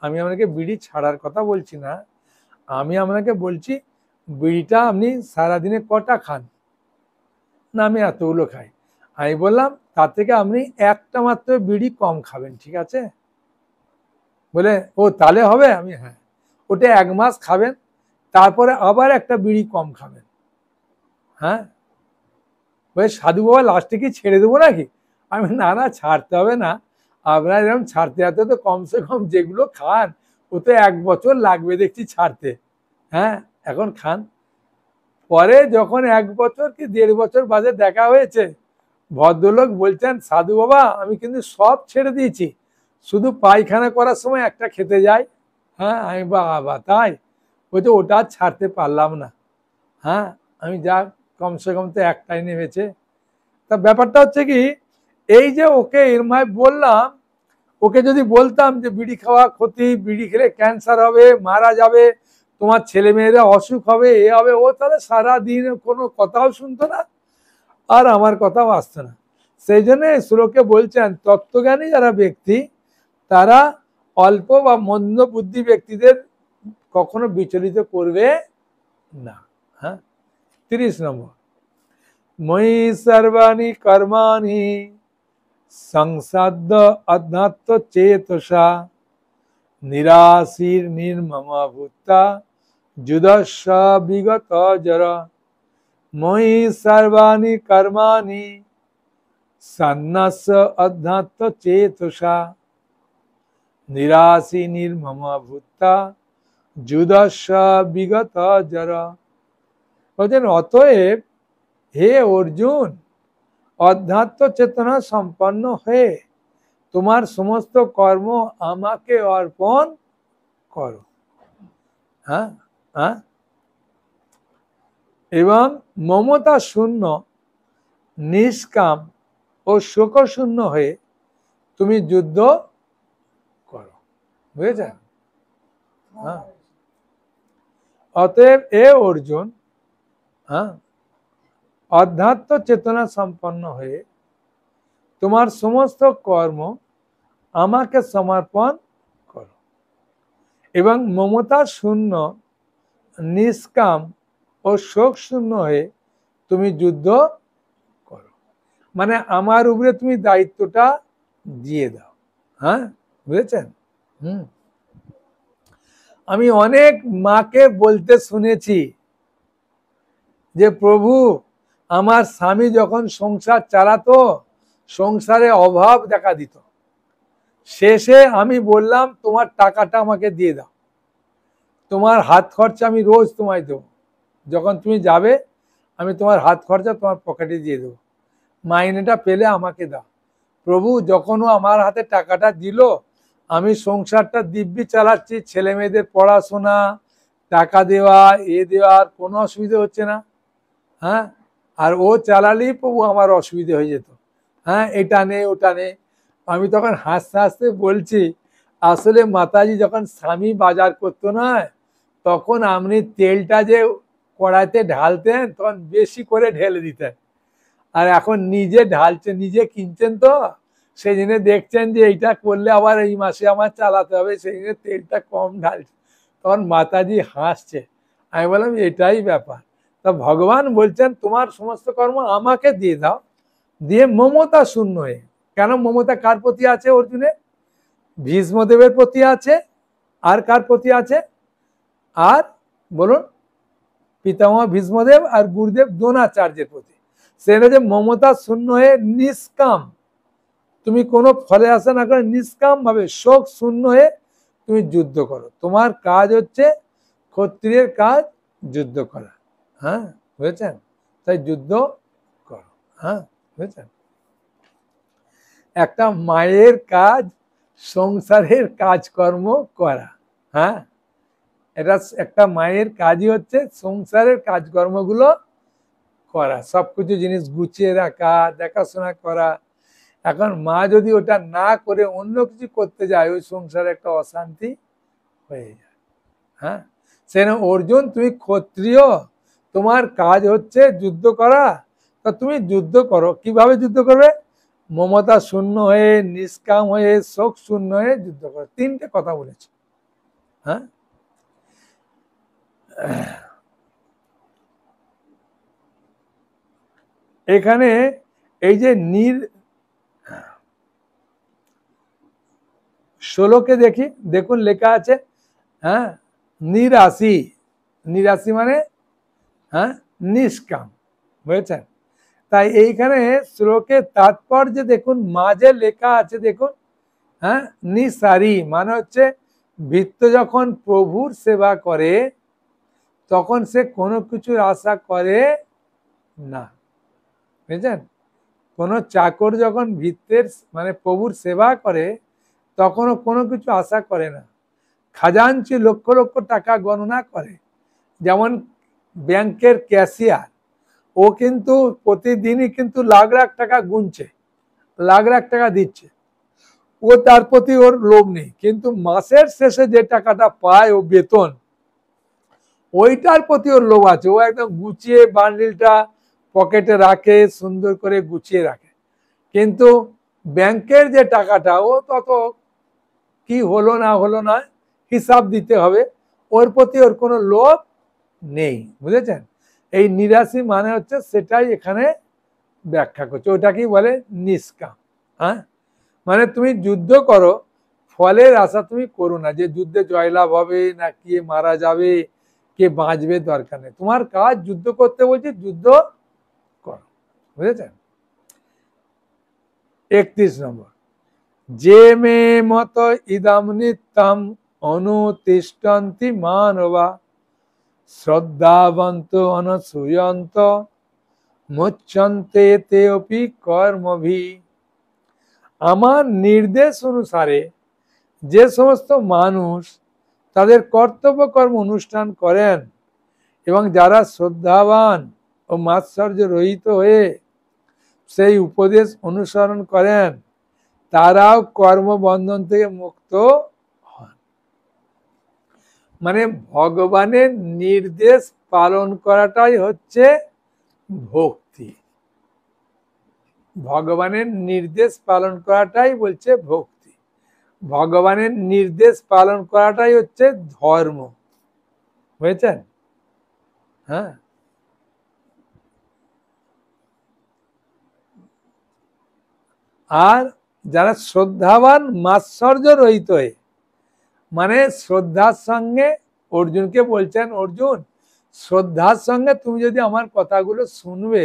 Speaker 1: আমি আপনাকে বিড়ি ছাড়ার কথা বলছি না, আমি আপনাকে বলছি বিড়িটা আপনি সারাদিনে কটা খান? না আমি এতগুলো খাই। আমি বললাম তার থেকে আপনি একটা মাত্র বিড়ি কম খাবেন, ঠিক আছে? বলে ও তাহলে হবে? আমি হ্যাঁ। ওটা 1 মাস খাবেন, তারপরে আবার একটা বিড়ি কম খাবেন। হ্যাঁ। বলে সাধু বাবা লাস্টে কি ছেড়ে দেবো নাকি? আমি না না ছাড়তে হবে না, আপনার এরকম ছাড়তে যেতে তো কমসে কম যেগুলো খান, ও তো 1 বছর লাগবে দেখছি ছাড়তে। হ্যাঁ, এখন খান। পরে যখন 1 বছর কি 1.5 বছর বাদে দেখা হয়েছে, ভদ্রলোক বলছেন সাধু বাবা আমি কিন্তু সব ছেড়ে দিয়েছি, শুধু পায়খানা করার সময় একটা খেতে যাই। হ্যাঁ। আমি বাবা তাই? বলছে ওটা আর ছাড়তে পারলাম না। হ্যাঁ। আমি যা কমসে কম তো একটাই নেমেছে। তা ব্যাপারটা হচ্ছে কি, এই যে ওকে ইরমায় বললাম, ওকে যদি বলতাম যে বিড়ি খাওয়া ক্ষতি, বিড়ি খেলে ক্যান্সার হবে, মারা যাবে, তোমার ছেলে মেয়েরা অসুখ হবে, এ হবে, ও তাহলে সারাদিন কোনো কথাও শুনতো না, আর আমার কথাও আসতো না। সেই জন্য শ্লোকে বলছেন তত্ত্বজ্ঞানী যারা ব্যক্তি, তারা অল্প বা মন্দ বুদ্ধি ব্যক্তিদের কখনো বিচলিত করবে না। হ্যাঁ। 30 নম্বর, মই সর্বাণি কর্মাণি সংসাদ্য অধ্যাত্ম চেতসা নিরাশির নির্মম ভূতা যুদস্য বিগত জরা। মই সর্বাণি কর্মাণি, সন্ন্যাস অধ্যাত্ম চেতসা নিরাশী নির্মম ভূতা যুদস্য বিগত জর। বলছেন অতএব হে অর্জুন, অধ্যাত্ম চেতনা সম্পন্ন হয়ে তোমার সমস্ত কর্ম আমাকে অর্পণ করো। হ্যাঁ হ্যাঁ, এবং মমতা শূন্য, নিষ্কাম ও শোক শূন্য হয়ে তুমি যুদ্ধ করো। বুঝেছেন? হ্যাঁ, অতএব এ অর্জুন, হ্যাঁ, অধ্যাত্ম চেতনা সম্পন্ন হয়ে তোমার সমস্ত কর্ম আমাকে সমর্পণ করো এবং মমতা শূন্য, নিষ্কাম ও শোক শূন্য হয়ে তুমি যুদ্ধ করো। মানে আমার উপরে তুমি দায়িত্বটা দিয়ে দাও। হ্যাঁ, বুঝেছেন? আমি অনেক মাকে বলতে শুনেছি যে প্রভু, আমার স্বামী যখন সংসার চালাতো সংসারে অভাব দেখা দিত, শেষে আমি বললাম তোমার টাকাটা আমাকে দিয়ে দাও, তোমার হাত খরচা আমি রোজ তোমায় দেবো, যখন তুমি যাবে আমি তোমার হাত খরচা তোমার পকেটে দিয়ে দেবো, মাইনেটা পেলে আমাকে দাও। প্রভু যখন ও আমার হাতে টাকাটা দিল, আমি সংসারটা দিব্যি চালাচ্ছি, ছেলে মেয়েদের পড়াশোনা, টাকা দেওয়া, দেওয়ার কোনো অসুবিধা হচ্ছে না। হ্যাঁ, আর ও চালালেই প্রভু আমার অসুবিধা হয়ে যেত। হ্যাঁ, এটা নে ওটা নে। আমি তখন হাসতে হাসতে বলছি, আসলে মাতাজি যখন স্বামী বাজার করতো না, তখন আপনি তেলটা যে কড়াইতে ঢালতেন তখন বেশি করে ঢেলে দিতেন, আর এখন নিজে ঢালছেন, নিজে কিনছেন, তো সেই জন্য দেখছেন যে এইটা করলে আবার এই মাসে আমার চালাতে হবে, সেই জন্য তেলটা কম ঢালছে। তখন মাতাজি হাসছে। আমি বললাম এটাই ব্যাপার। তা ভগবান বলছেন তোমার সমস্ত কর্ম আমাকে দিয়ে দাও, দিয়ে মমতা শূন্য হয়ে। কেন মমতা কার প্রতি আছে অর্জুনের? ভীষ্মদেবের প্রতি আছে। আর কার প্রতি আছে? আর বলুন, পিতামহ ভীষ্মদেব আর গুরুদেব দ্রোণাচার্যের প্রতি। সেটা যে মমতা শূন্য হয়ে নিষ্কাম, তুমি কোনো ফলে আশা না করে নিষ্কাম ভাবে শোক শূন্য হয়ে তুমি যুদ্ধ করো। তোমার কাজ হচ্ছে ক্ষত্রিয়ের কাজ যুদ্ধ করা। হ্যাঁ, বুঝেছেন? তাই যুদ্ধ করো। হ্যাঁ, বুঝেছেন? একটা মায়ের কাজ সংসারের কাজকর্ম করা। হ্যাঁ, এটা একটা মায়ের কাজই হচ্ছে সংসারের কাজকর্মগুলো করা, সবকিছু জিনিস গুছিয়ে রাখা, দেখাশোনা করা। এখন মা যদি ওটা না করে অন্য কিছু করতে যায়, ওই সংসারে একটা অশান্তি হয়ে যায়। হ্যাঁ, সেন অর্জুন, তুমি ক্ষত্রিয়, তোমার কাজ হচ্ছে যুদ্ধ করা, তা তুমি যুদ্ধ করো। কিভাবে যুদ্ধ করবে? মমতা শূন্য হয়ে, নিষ্কাম হয়ে, শোক শূন্য হয়ে যুদ্ধ করো। তিনটে কথা বলেছে। হ্যাঁ, এখানে এই যে ষোলোকে দেখি, দেখুন লেখা আছে, হ্যাঁ, নিরাশি। নিরাশি মানে হ্যাঁ নিষ্কাম। বুঝেছেন? তাই এইখানে শ্লোকের তাৎপর্য দেখুন, মাঝে লেখা আছে দেখুন, হ্যাঁ, নিসারি মানে হচ্ছে ভৃত্য যখন প্রভুর সেবা করে তখন সে কোনো কিছুর আশা করে না। বুঝেছেন? কোনো চাকর যখন ভৃত্যের মানে প্রভুর সেবা করে তখনও কোনো কিছু আশা করে না। খাজাঞ্চি লক্ষ লক্ষ টাকা গণনা করে, যেমন ব্যাংকের ক্যাশিয়ার, ও কিন্তু প্রতিদিনই কিন্তু লাখ লাখ টাকা গুনছে, লাখ লাখ টাকা দিচ্ছে, ও তার প্রতি ওর লোভ নেই, কিন্তু মাসের শেষে যে টাকাটা পায় ও বেতন, ওইটার প্রতি ওর লোভ আছে। ও একদম গুছিয়ে বান্ডিলটা পকেটে রাখে, সুন্দর করে গুছিয়ে রাখে। কিন্তু ব্যাংকের যে টাকাটা, ও তত কি হলো না হলো না হিসাব দিতে হবে, ওর প্রতি ওর কোনো লোভ নেই। বুঝেছেন? এই নিরাশি মানে হচ্ছে সেটাই এখানে ব্যাখ্যা করছে, ওটাকেই বলে নিষ্কাম। হ্যাঁ, মানে তুমি যুদ্ধ করো, ফলের আশা তুমি করো না, যে যুদ্ধে জয়লাভ হবে না কে মারা যাবে কে বাঁচবে, দরকার নেই। তোমার কাজ যুদ্ধ করতে বলছে, যুদ্ধ করো। বুঝেছেন? 31 নম্বর, যে মে মত ইদম নিত্যম অনুতিষ্ঠন্তি মানবা শ্রদ্ধাবন্ত অনসূয়ন্ত মুচ্যন্তে তেপি কর্মভি। আমার নির্দেশ অনুসারে যে সমস্ত মানুষ তাদের কর্তব্য কর্ম অনুষ্ঠান করেন এবং যারা শ্রদ্ধাবান ও মাৎসর্য রহিত হয়ে সেই উপদেশ অনুসরণ করেন তারাও কর্মবন্ধন থেকে মুক্ত হন। মানে ভগবানের নির্দেশ পালন করাটাই হচ্ছে ভক্তি। ভগবানের নির্দেশ পালন করাটাই বলছে ভক্তি। ভগবানের নির্দেশ পালন করাটাই হচ্ছে ধর্ম। বুঝেছেন? হ্যাঁ, আর যারা শ্রদ্ধাবান মাৎসর্য রহিত হয়ে, মানে শ্রদ্ধার সঙ্গে, অর্জুনকে বলছেন অর্জুন শ্রদ্ধার সঙ্গে তুমি যদি আমার কথাগুলো শুনবে,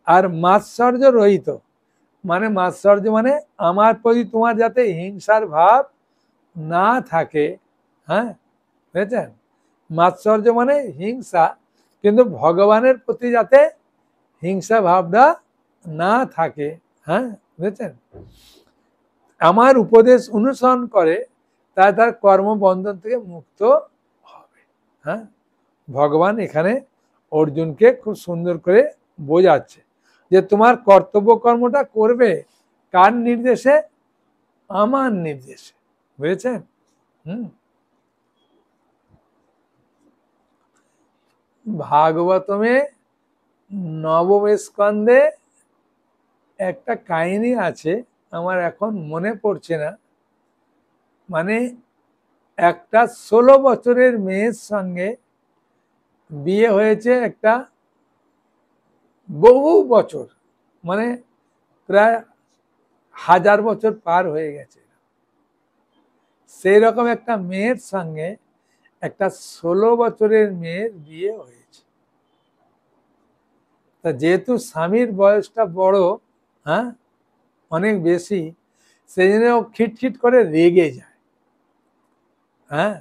Speaker 1: আর মাৎসর্য রহিত মানে মাৎসর্য মানে আমার প্রতি তোমার যাতে হিংসার ভাব না থাকে। হ্যাঁ, বুঝেছেন? মাৎসর্য মানে হিংসা, কিন্তু ভগবানের প্রতি যাতে হিংসা ভাবটা না থাকে। হ্যাঁ, বুঝেছেন? আমার উপদেশ অনুসরণ করে তাই তার কর্মবন্ধন থেকে মুক্ত হবে। হ্যাঁ, ভগবান এখানে অর্জুনকে খুব সুন্দর করে বোঝাচ্ছে যে তোমার কর্তব্য কর্মটা করবে কার নির্দেশে? আমার নির্দেশে। বুঝেছেন? ভাগবতমে নবম স্কন্ধে একটা কাহিনী আছে, আমার এখন মনে পড়ছে না। মানে একটা 16 বছরের মেয়ের সঙ্গে বিয়ে হয়েছে, একটা বহু বছর, মানে প্রায় 1000 বছর পার হয়ে গেছে, সেই রকম একটা মেয়ের সঙ্গে একটা 16 বছরের মেয়ের বিয়ে হয়েছে। তা যেহেতু স্বামীর বয়সটা বড়, হ্যাঁ, অনেক বেশি, সেই জন্য ও খিটখিট করে রেগে যায়। হ্যাঁ,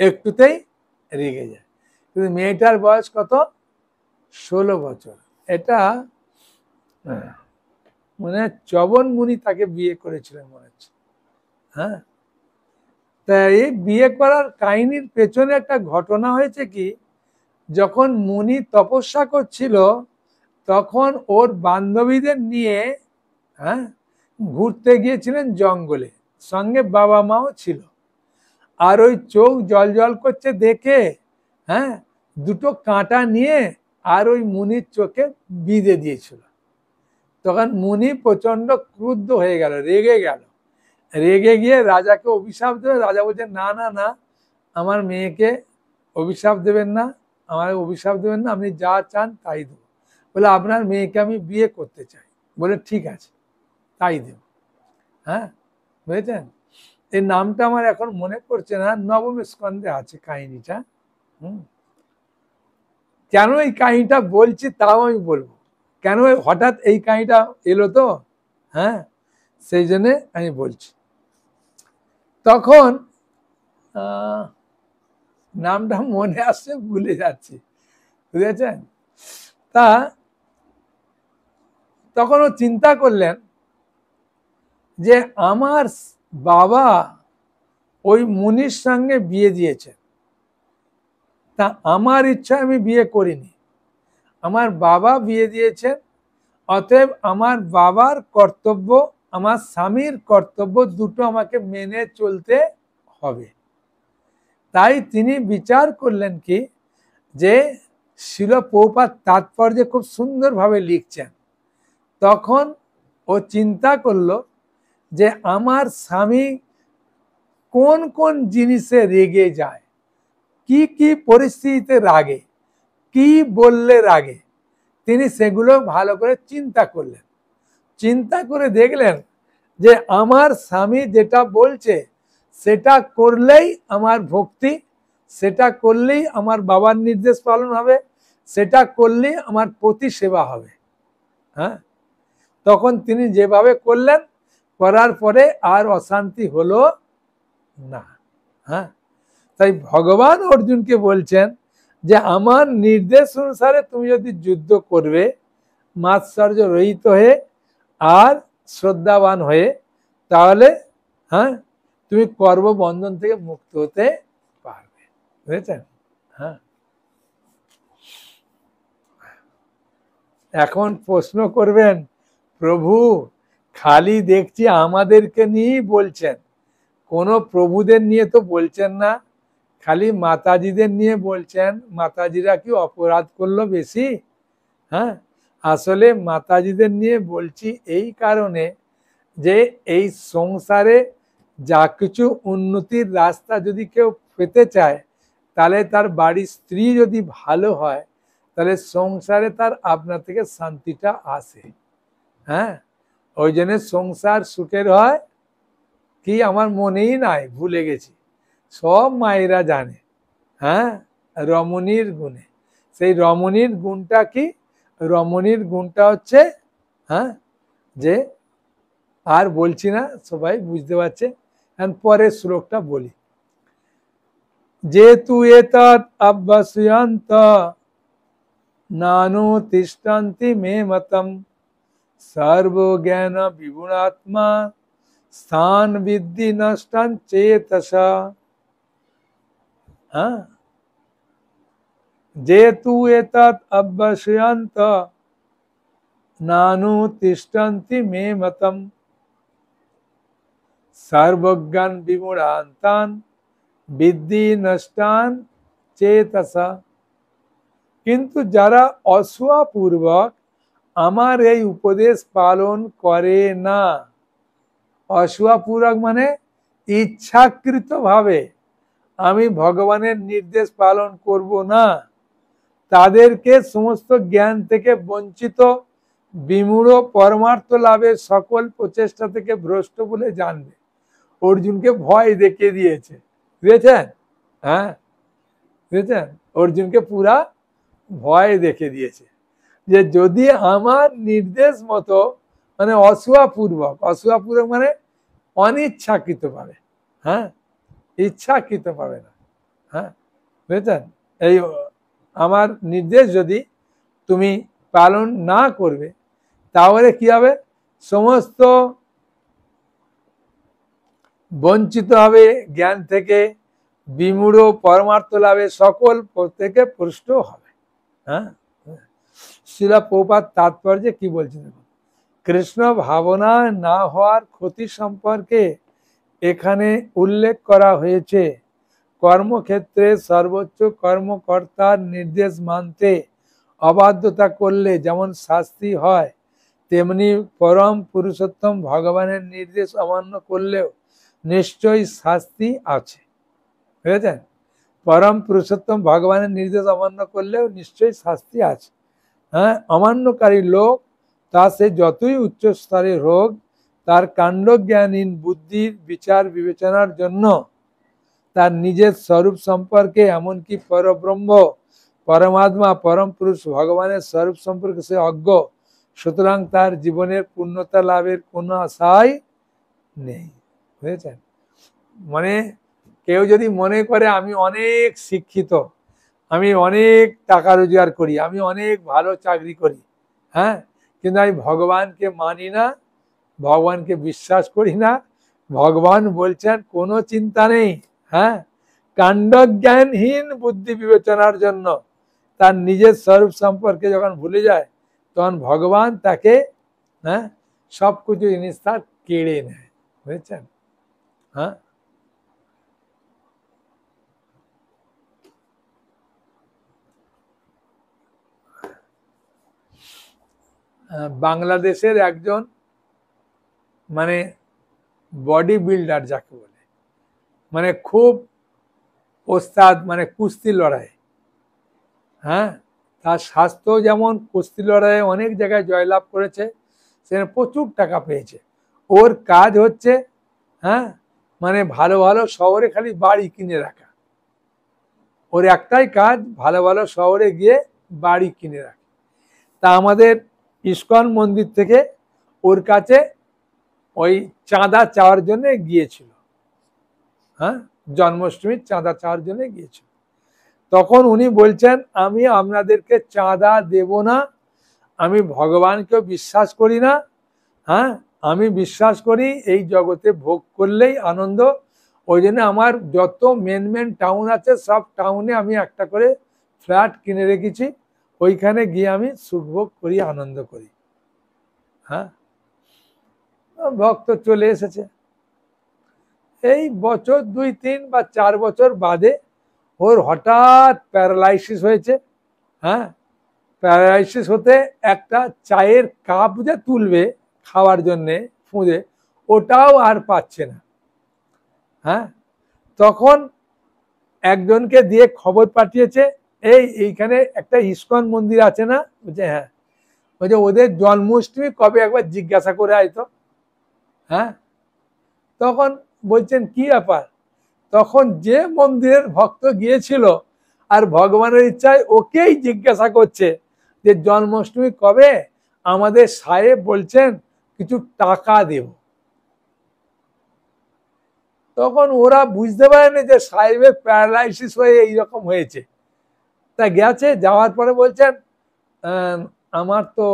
Speaker 1: একটুতেই রেগে যায়। কিন্তু মেয়েটার বয়স কত? 16 বছর। এটা মানে চবন মুনি তাকে বিয়ে করেছিলেন মনে হচ্ছে। হ্যাঁ, তা এই বিয়ে করার কাহিনীর পেছনে একটা ঘটনা হয়েছে কি, যখন মুনি তপস্যা করছিল তখন ওর বান্ধবীদের নিয়ে, হ্যাঁ, ঘুরতে গিয়েছিলেন জঙ্গলে, সঙ্গে বাবা মাও ছিল। আর ওই চোখ জল জল করছে দেখে, হ্যাঁ, দুটো কাঁটা নিয়ে আর ওই মুনির চোখে বিঁধে দিয়েছিল। তখন মুনি প্রচন্ড ক্রুদ্ধ হয়ে গেল, রেগে গেল। রেগে গিয়ে রাজাকে অভিশাপ দেবে। রাজা বলছে না না না, আমার মেয়েকে অভিশাপ দেবেন না, আমার অভিশাপ দেবেন না, আপনি যা চান তাই দেবো। বলে আপনার মেয়েকে আমি বিয়ে করতে চাই। বলে ঠিক আছে, তাই দেব। হ্যাঁ, বুঝেছেন? এই নামটা আমার এখন মনে পড়ছে না, নবম স্কন্ধে আছে কাহিনীটা। কেন এই কাহিনীটা বলছি তাও আমি বলবো, কেন হঠাৎ এই কাহিনীটা এলো তো, হ্যাঁ, সেই জন্যে আমি বলছি। তখন নামটা মনে আসছে, ভুলে যাচ্ছি, বুঝেছেন? তা তখন ও চিন্তা করলেন যে আমার বাবা ওই মুনির সঙ্গে বিয়ে দিয়েছে, তা আমার ইচ্ছা আমি বিয়ে করিনি, আমার বাবা বিয়ে দিয়েছেন, অতএব আমার বাবার কর্তব্য, আমার স্বামীর কর্তব্য দুটো আমাকে মেনে চলতে হবে। তাই তিনি বিচার করলেন কি, যে শিল প্রভুপাদ তাৎপর্যে খুব সুন্দরভাবে লিখছেন। তখন ও চিন্তা করলো যে আমার স্বামী কোন কোন জিনিসে রেগে যায়, কি কি পরিস্থিতিতে রাগে, কি বললে রাগে, তিনি সেগুলো ভালো করে চিন্তা করলেন। চিন্তা করে দেখলেন যে আমার স্বামী যেটা বলছে সেটা করলেই আমার ভক্তি, সেটা করলেই আমার বাবার নির্দেশ পালন হবে, সেটা করলেই আমার প্রতি সেবা হবে। হ্যাঁ, তখন তিনি যেভাবে করলেন, করার পরে আর অশান্তি হলো না। হ্যাঁ, তাই ভগবান অর্জুনকে বলছেন যে আমার নির্দেশ অনুসারে তুমি যদি যুদ্ধ করবে মাৎসর্য রহিত হয়ে আর শ্রদ্ধাবান হয়ে, তাহলে হ্যাঁ তুমি কর্মবন্ধন থেকে মুক্ত হতে পারবে। বুঝেছেন? হ্যাঁ, এখন প্রশ্ন করবেন, প্রভু খালি দেখছি আমাদেরকে নিয়েই বলছেন, কোনো প্রভুদের নিয়ে তো বলছেন না, খালি মাতাজিদের নিয়ে বলছেন। মাতাজিরা কি অপরাধ করলো বেশি? হ্যাঁ, আসলে মাতাজিদের নিয়ে বলছি এই কারণে যে এই সংসারে যা কিছু উন্নতির রাস্তা যদি কেউ পেতে চায়, তাহলে তার বাড়ির স্ত্রী যদি ভালো হয়, তাহলে সংসারে তার আপনা থেকে শান্তিটা আসে। হ্যাঁ, ওই জন্য সংসার সুখের হয় কি আমার মনেই নাই, ভুলে গেছি, সব মায়েরা জানে। হ্যাঁ, রমণীর গুণে। সেই রমণীর গুণটা কি? রমণীর গুণটা হচ্ছে হ্যাঁ যে, আর বলছি না, সবাই বুঝতে পারছে। পরের শ্লোকটা বলি, যেতু এতৎ অভ্যাসয়ন্ত নানু তিষ্ঠন্তি মে মতম সর্বজ্ঞান বিগুণাত্মা স্থান বিদ্ধি নষ্টান চেতসা। হ্যাঁ, যেতু এতৎ অভ্যাসয়ন্ত নানু তিষ্ঠন্তি মে মতম সর্বজ্ঞান বিমূঢ়ান্তান বিদ্ধি নষ্টান চেতসা। কিন্তু যারা অসূয়াপূর্বক আমার এই উপদেশ পালন করে না, অসূয়াপূর্বক মানে ইচ্ছাকৃত ভাবে আমি ভগবানের নির্দেশ পালন করব না, তাদেরকে সমস্ত জ্ঞান থেকে বঞ্চিত, বিমূঢ়, পরমার্থ লাভের সকল প্রচেষ্টা থেকে ভ্রষ্ট বলে জানবে। অর্জুনকে ভয় দেখিয়ে দিয়েছে, বুঝেছেন? হ্যাঁ, বুঝেছেন? অর্জুনকে পুরা ভয় দেখে দিয়েছে যে যদি আমার নির্দেশ মতো, মানে অসূয়াপূর্বক, অসূয়াপূর্বক মানে অনিচ্ছাকৃত পাবে, হ্যাঁ, ইচ্ছাকৃত পাবে না। হ্যাঁ, বুঝেছেন? এই আমার নির্দেশ যদি তুমি পালন না করবে, তাহলে কি হবে? সমস্ত বঞ্চিত হবে জ্ঞান থেকে, বিমূঢ়, পরমার্থ লাভে সকল থেকে পুষ্ট হবে। হ্যাঁ, শ্রীলা প্রভুপাদ তাৎপর্যে কি বলছেন, কৃষ্ণ ভাবনা না হওয়ার ক্ষতি সম্পর্কে এখানে উল্লেখ করা হয়েছে। কর্মক্ষেত্রে সর্বোচ্চ কর্মকর্তার নির্দেশ মানতে অবাধ্যতা করলে যেমন শাস্তি হয়, তেমনি পরম পুরুষোত্তম ভগবানের নির্দেশ অমান্য করলেও নিশ্চয়ই শাস্তি আছে। বুঝেছেন? পরম পুরুষোত্তম ভগবানের নির্দেশ অমান্য করলেও নিশ্চয়ই শাস্তি আছে। হ্যাঁ, অমান্যকারী লোক তা সে যতই উচ্চ স্তরের হোক, তার কাণ্ডজ্ঞানহীন বুদ্ধির বিচার বিবেচনার জন্য তার নিজের স্বরূপ সম্পর্কে, এমনকি পরব্রহ্ম, পরমাত্মা, পরম পুরুষ ভগবানের স্বরূপ সম্পর্কে সে অজ্ঞ। সুতরাং তার জীবনের পূর্ণতা লাভের কোনো আশাই নেই। বুঝেছেন? মানে কেউ যদি মনে করে আমি অনেক শিক্ষিত, আমি অনেক টাকা রোজগার করি, আমি অনেক ভালো চাকরি করি, হ্যাঁ, কিন্তু আমি ভগবানকে মানি না, ভগবানকে বিশ্বাস করি না, ভগবান বলছেন কোনো চিন্তা নেই। হ্যাঁ, কাণ্ডজ্ঞানহীন বুদ্ধি বিবেচনার জন্য তার নিজের স্বরূপ সম্পর্কে যখন ভুলে যায়, তখন ভগবান তাকে হ্যাঁ সব কিছু জিনিস তার কেড়ে নেয়। বুঝেছেন? হ্যাঁ, বাংলাদেশের একজন মানে বডি বিল্ডার যাকে বলে, মানে খুব ওস্তাদ, মানে কুস্তি লড়াই। হ্যাঁ, তার স্বাস্থ্য যেমন কুস্তি লড়াইয়ে অনেক জায়গায় জয়লাভ করেছে, সেখানে প্রচুর টাকা পেয়েছে। ওর কাজ হচ্ছে হ্যাঁ মানে ভালো ভালো শহরে খালি বাড়ি কিনে রাখা। ওর একটাই কাজ, ভালো ভালো শহরে গিয়ে বাড়ি কিনে রাখা। তা আমাদের ইস্কন মন্দির থেকে ওর কাছে ওই চাঁদা চাওয়ার জন্য গিয়েছিল, হ্যাঁ, জন্মাষ্টমীর চাঁদা চাওয়ার জন্য গিয়েছিল। তখন উনি বলছেন, আমি আপনাদেরকে চাঁদা দেব না, আমি ভগবানকেও বিশ্বাস করি না, হ্যাঁ, আমি বিশ্বাস করি এই জগতে ভোগ করলেই আনন্দ। ওই জন্য আমার যত মেন মেন টাউন আছে সব টাউনে আমি একটা করে ফ্ল্যাট কিনে রেখেছি, ওইখানে গিয়ে আমি সুখভোগ করি, আনন্দ করি। হ্যাঁ, ভক্ত চলে এসেছে। এই বছর 2, 3 বা 4 বছর বাদে ওর হঠাৎ প্যারালাইসিস হয়েছে। হ্যাঁ, প্যারালাইসিস হতে একটা চায়ের কাপ যে তুলবে খাওয়ার জন্যে ফুঁদে, ওটাও আর পাচ্ছে না। হ্যাঁ, তখন একজনকে দিয়ে খবর পাঠিয়েছে, এইখানে একটা ইস্কন মন্দির আছে না? বলছে হ্যাঁ। বলছে ওদের জন্মাষ্টমী কবে একবার জিজ্ঞাসা করে আইতো। হ্যাঁ, তখন বলছেন কি ব্যাপার? তখন যে মন্দিরের ভক্ত গিয়েছিল আর ভগবানের ইচ্ছায় ওকেই জিজ্ঞাসা করছে যে জন্মাষ্টমী কবে, আমাদের সাহেব বলছেন কিছু টাকা দেব। তখন ওরা বুঝতে পারেনি যে সাহেবের প্যারালাইসিস হয়ে এইরকম হয়েছে। তা গেছে, যাওয়ার পরে বলছেন আমার তো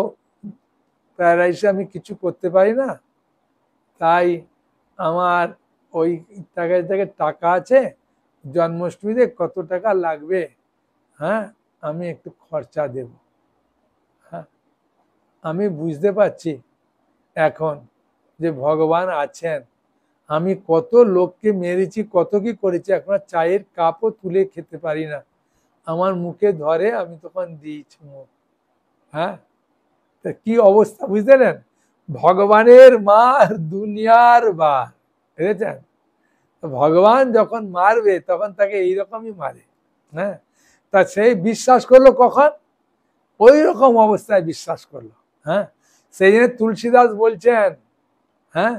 Speaker 1: প্যারালাইসিস, আমি কিছু করতে পারি না, তাই আমার ওই থেকে টাকা আছে, জন্মাষ্টমীতে কত টাকা লাগবে, হ্যাঁ, আমি একটু খরচা দেব। হ্যাঁ, আমি বুঝতে পারছি এখন যে ভগবান আছেন, আমি কত লোককে মেরেছি, কত কি করেছি, এখন চায়ের কাপও তুলে খেতে পারি না, আমার মুখে ধরে আমি তখন দিয়েছি মুখ। হ্যাঁ, তা কি অবস্থা বুঝলেন? ভগবানের মার দুনিয়ার বার, বুঝেছেন? ভগবান যখন মারবে তখন তাকে এইরকমই মারে। হ্যাঁ, তা সেই বিশ্বাস করলো কখন? ওই রকম অবস্থায় বিশ্বাস করলো। হ্যাঁ, সেই জন্য তুলসীদাস বলছেন, হ্যাঁ,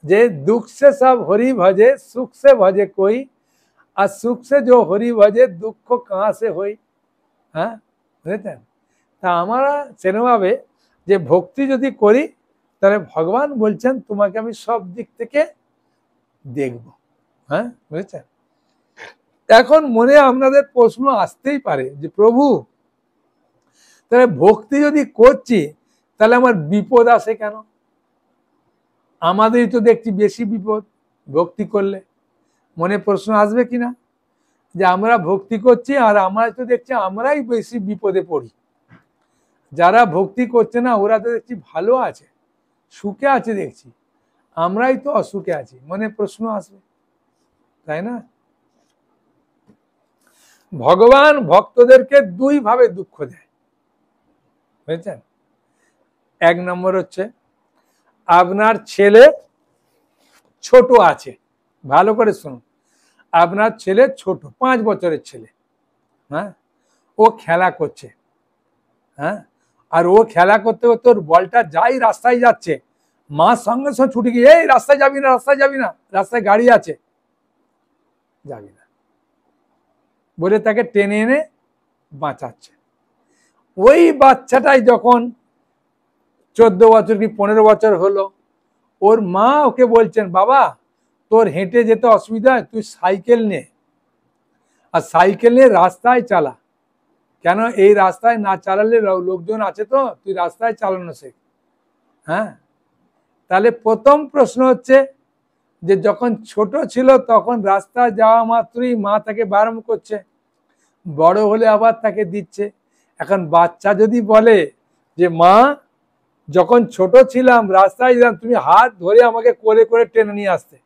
Speaker 1: যে দুঃখ সে সব হরি ভজে, সুখ সে ভজে কই, আর সুখ সে যে হরি ভজে, দুঃখ কাহা সে হই। হ্যাঁ, বুঝেছেন? তা আমরা সেরকমভাবে যে ভক্তি যদি করি, তাহলে ভগবান বলছেন তোমাকে আমি সব দিক থেকে দেখব। হ্যাঁ, বুঝেছেন? এখন মনে আপনাদের প্রশ্ন আসতেই পারে যে প্রভু, তাহলে ভক্তি যদি করছি তাহলে আমার বিপদ আসে কেন? আমাদেরই তো দেখছি বেশি বিপদ ভক্তি করলে। মনে প্রশ্ন আসবে কিনা যে আমরা ভক্তি করছি আর আমরা তো দেখছি আমরাই বেশি বিপদে পড়ি, যারা ভক্তি করছে না ওরা তো দেখছি ভালো আছে, সুখে আছে, দেখছি আমরাই তো অসুখে আছি। মনে প্রশ্ন আসবে, তাই না? ভগবান ভক্তদেরকে দুই ভাবে দুঃখ দেয়, বুঝেছেন? এক নম্বর হচ্ছে আপনার ছেলে ছোট আছে, ভালো করে শুনুন, আপনার ছেলে ছোট, 5 বছরের ছেলে, হ্যাঁ, ও খেলা করছে, হ্যাঁ, আর ও খেলা করতে করতে ওর বলটা যাই রাস্তায় যাচ্ছে, মা সঙ্গে সঙ্গে ছুটে গিয়ে এই রাস্তায় যাবি না, রাস্তায় যাবি না, রাস্তায় গাড়ি আছে, যাবি না বলে তাকে টেনে এনে বাঁচাচ্ছে। ওই বাচ্চাটাই যখন 14 বছর কি 15 বছর হলো, ওর মা ওকে বলছেন বাবা তোর হেঁটে যেতে অসুবিধা, তুই সাইকেল নে, আর সাইকেল নিয়ে রাস্তায় চালা, কেন এই রাস্তায় না চালালে লোকজন আছে তো, তুই রাস্তায় চালানো শেখ। হ্যাঁ, তাহলে প্রথম প্রশ্ন হচ্ছে যে যখন ছোট ছিল তখন রাস্তায় যাওয়া মাত্রই মা তাকে বারণ করছে, বড় হলে আবার তাকে দিচ্ছে। এখন বাচ্চা যদি বলে যে মা যখন ছোট ছিলাম রাস্তায় যেতাম, তুমি হাত ধরে আমাকে করে করে টেনে নিয়ে আসতে,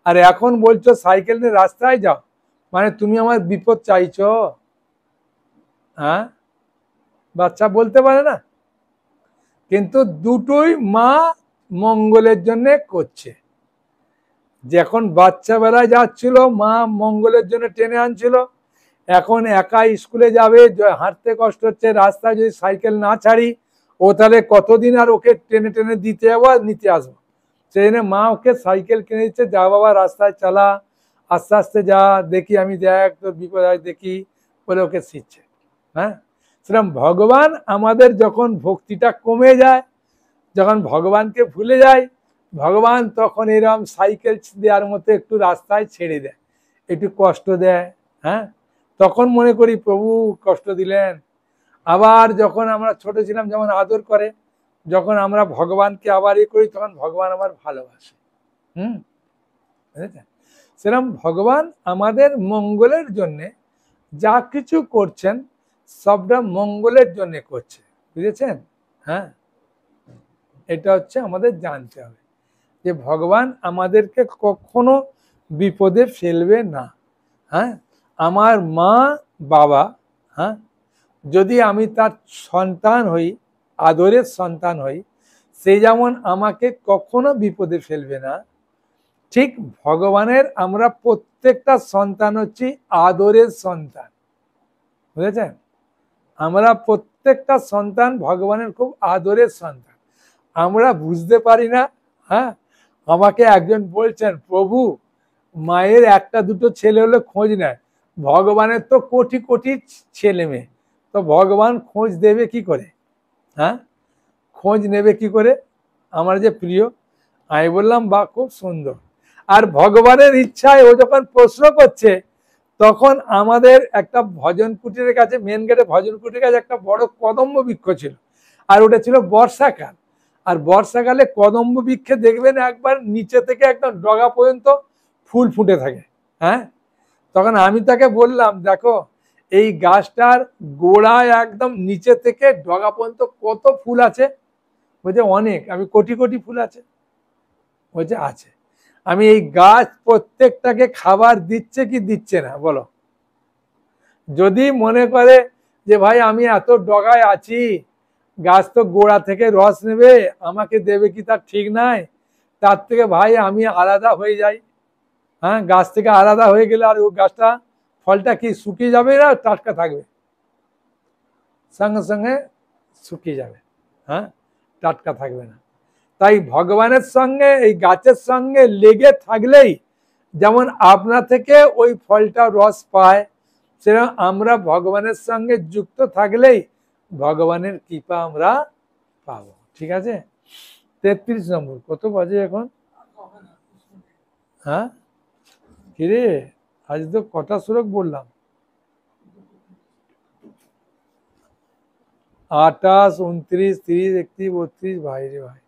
Speaker 1: আর এখন বলছো সাইকেল নিয়ে রাস্তায় যাও, মানে তুমি আমার বিপদ চাইছো? হ্যাঁ, বাচ্চা বলতে পারে না, কিন্তু দুটোই মা মঙ্গলের জন্য করছে। যখন বাচ্চা বেলায় যাচ্ছিল মা মঙ্গলের জন্য টেনে আনছিল, এখন একা স্কুলে যাবে, হাঁটতে কষ্ট হচ্ছে, রাস্তায় যদি সাইকেল না ছাড়ি ও তাহলে কতদিন আর ওকে টেনে টেনে দিতে যাবো আর নিতে আসবো, সেই জন্য মা ওকে সাইকেল কিনে দিচ্ছে, যা বাবা রাস্তায় চালা, আস্তে আস্তে যা, দেখি আমি দেখ তোর বিপদ হয় দেখি, বলে ওকে শিখছে। হ্যাঁ, সেরকম ভগবান আমাদের যখন ভক্তিটা কমে যায় যখন ভগবানকে ভুলে যায়, ভগবান তখন এরকম সাইকেল দেওয়ার মতো একটু রাস্তায় ছেড়ে দেয়, একটু কষ্ট দেয়। হ্যাঁ, তখন মনে করি প্রভু কষ্ট দিলেন। আবার যখন আমরা ছোট ছিলাম যেমন আদর করে, যখন আমরা ভগবানকে আবার করি তখন ভগবান আমার ভালোবাসে। বুঝেছেন? সেরকম ভগবান আমাদের মঙ্গলের জন্যে যা কিছু করছেন সবটা মঙ্গলের জন্য করছে। বুঝেছেন? হ্যাঁ, এটা হচ্ছে আমাদের জানতে হবে যে ভগবান আমাদেরকে কখনো বিপদে ফেলবে না। হ্যাঁ, আমার মা বাবা, হ্যাঁ, যদি আমি তার সন্তান হই, আদরের সন্তান হই, সে যেমন আমাকে কখনো বিপদে ফেলবে না, ঠিক ভগবানের আমরা প্রত্যেকটা সন্তান হচ্ছি আদরের সন্তান। বুঝেছেন? আমরা প্রত্যেকটা সন্তান ভগবানের খুব আদরের সন্তান, আমরা বুঝতে পারি না। হ্যাঁ, আমাকে একজন বলছেন, প্রভু মায়ের একটা দুটো ছেলে হলে খোঁজ নেয়, ভগবানের তো কোটি কোটি ছেলে মেয়ে, তো ভগবান খোঁজ দেবে কি করে? হ্যাঁ, খোঁজ নেবে কি করে? আমার যে প্রিয়, আমি বললাম বা খুব সুন্দর। আর ভগবানের ইচ্ছায় ও যখন প্রশ্ন করছে, তখন আমাদের একটা ভজন কুটিরের কাছে, মেন গেটে ভজন কুটিরের কাছে একটা বড় কদম্ব বৃক্ষ ছিল, আর ওটা ছিল বর্ষাকাল। আর বর্ষাকালে কদম্ব বৃক্ষে দেখবেন একবার নিচে থেকে একদম ডগা পর্যন্ত ফুল ফুটে থাকে। হ্যাঁ, তখন আমি তাকে বললাম, দেখো এই গাছটার গোড়ায় একদম নিচে থেকে ডগা পর্যন্ত কত ফুল আছে? বলছে অনেক। আমি কোটি কোটি ফুল আছে? বলছে আছে। আমি এই গাছ প্রত্যেকটাকে খাবার দিচ্ছে কি দিচ্ছে না বলো? যদি মনে করে যে ভাই আমি এত ডগায় আছি, গাছ তো গোড়া থেকে রস নেবে, আমাকে দেবে কি তার ঠিক নাই, তার থেকে ভাই আমি আলাদা হয়ে যাই। হ্যাঁ, গাছ থেকে আলাদা হয়ে গেলে আর ও গাছটা ফলটা কি শুকিয়ে যাবে না টাটকা থাকবে? সঙ্গে সঙ্গে শুকিয়ে যাবে। হ্যাঁ, টাটকা থাকবে না। তাই ভগবানের সঙ্গে এই গাছের সঙ্গে লেগে থাকলেই যেমন আপনা থেকে ওই ফলটা রস পায়, সেরকম আমরা ভগবানের সঙ্গে যুক্ত থাকলেই ভগবানের কৃপা আমরা পাবো। ঠিক আছে? 33 নম্বর। কত বাজে এখন? হ্যাঁ, কিরে আজ তো কটা শ্লোক বললাম? 28, 29, 30, 31, 32। ভাই রে ভাই,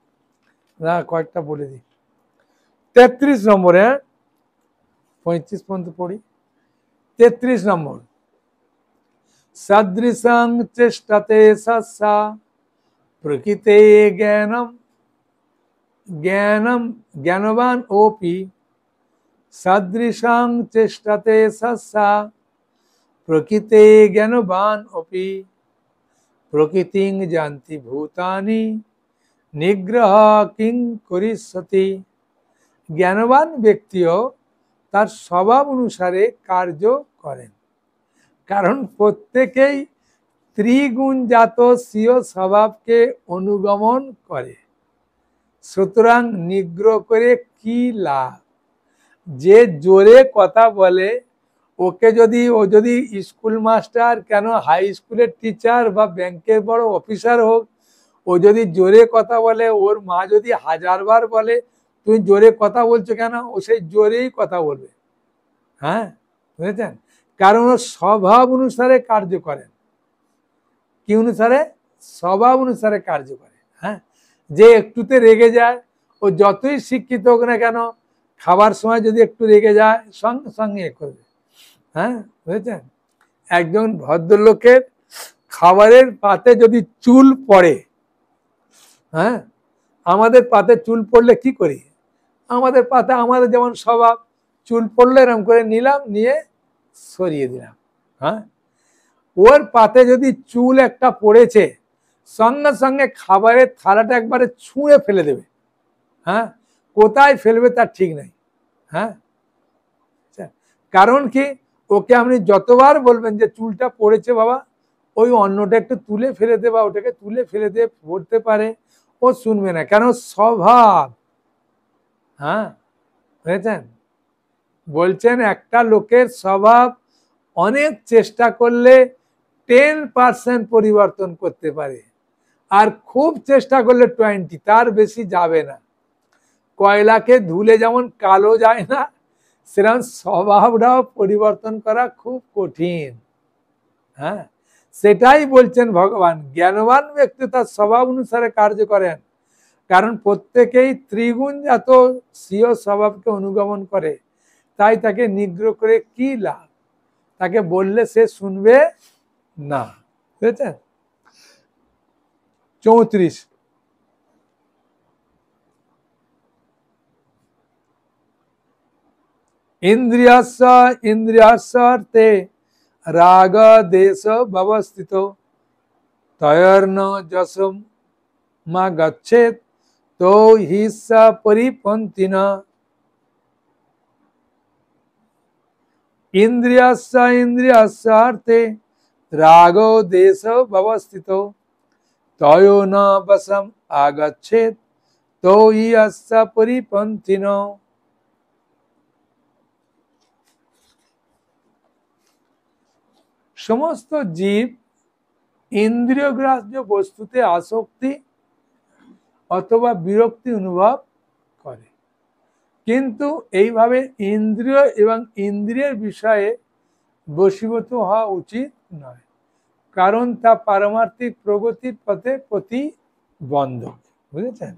Speaker 1: না কয়েকটা বলে দিই। 33 নম্বরে, 35 পর্যন্ত পড়ি। 33 নম্বর, সদৃশং চেষ্টাতে সস্যা প্রকৃতে জ্ঞানম জ্ঞানম জ্ঞানবান ওপি সদৃশং চেষ্টাতে সস্যা প্রকৃতে জ্ঞানবান ওপি প্রকৃতিং জানতি ভূতানি নিগ্রহ কিং করিষ্যতি। জ্ঞানবান ব্যক্তিও তার স্বভাব অনুসারে কার্য করেন, কারণ প্রত্যেকেই ত্রিগুণজাত স্বীয় স্বভাবকে অনুগমন করে। সুতরাং নিগ্রহ করে কি লাভ? যে জোরে কথা বলে, ওকে যদি ও যদি স্কুল মাস্টার, কেন হাই স্কুলের টিচার বা ব্যাংকের বড় অফিসার হোক, ও যদি জোরে কথা বলে, ওর মা যদি 1000 বার বলে তুমি জোরে কথা বলছো কেন, ও সেই জোরেই কথা বলবে। হ্যাঁ, বুঝেছেন? কারণ ও স্বভাব অনুসারে কার্য করেন। কি অনুসারে? স্বভাব অনুসারে কার্য করে। হ্যাঁ, যে একটুতে রেগে যায়, ও যতই শিক্ষিত হোক না কেন, খাবার সময় যদি একটু রেগে যায় সঙ্গে সঙ্গে এ করবে। হ্যাঁ, বুঝেছেন? একজন ভদ্রলোকের খাবারের পাতে যদি চুল পড়ে, হ্যাঁ, আমাদের পাতে চুল পড়লে কি করি? আমাদের পাতে আমাদের যেমন স্বভাব, চুল পড়লে এরকম করে নিলাম, নিয়ে সরিয়ে দিলাম। হ্যাঁ, ওর পাতে যদি চুল একটা পড়েছে, সঙ্গে সঙ্গে খাবারের থালাটা একবারে ছুঁড়ে ফেলে দেবে। হ্যাঁ, কোথায় ফেলবে তার ঠিক নাই। হ্যাঁ, কারণ কি? ওকে আপনি যতবার বলবেন যে চুলটা পড়েছে বাবা, ওই অন্নটা একটু তুলে ফেলে দে বা ওটাকে তুলে ফেলে দে, পড়তে পারে, ও শুনবে না। কেন? স্বভাব। হ্যাঁ, বুঝেছেন? বলছেন একটা লোকের স্বভাব অনেক চেষ্টা করলে 10% পরিবর্তন করতে পারে, আর খুব চেষ্টা করলে 20, তার বেশি যাবে না। কয়লাকে ধুলে যেমন কালো যায় না, সেরকম স্বভাবটাও পরিবর্তন করা খুব কঠিন। হ্যাঁ, সেটাই বলছেন ভগবান, জ্ঞানবান ব্যক্তি তার স্বভাব অনুসারে কার্য করেন। কারণ প্রত্যেকেই ত্রিগুণজাত স্বীয় স্বভাবকে অনুগমন করে, তাই তাকে নিগ্রহ করে কি লাভ, তাকে বললে সে শুনবে না। বুঝেছেন? 34, ইন্দ্রিয়ার্থে রাগ দেশ ব্যবস্থিত তয়র্ন যশম মা গচ্ছেত তো হিসা পরিপন্থিনা। ইন্দ্রিয়ার্থে রাগ দেশ ব্যবস্থিত তয় ন বশম আগচ্ছেত তো হিসা পরিপন্থিনা। সমস্ত জীব ইন্দ্রিয়গ্রাহ্য বস্তুতে আসক্তি অথবা বিরক্তি অনুভব করে, কিন্তু এইভাবে ইন্দ্রিয় এবং ইন্দ্রিয়ের বিষয়ে বশীভূত হওয়া উচিত নয়, কারণ তা পারমার্থিক প্রগতির পথে প্রতিবন্ধক। বুঝেছেন?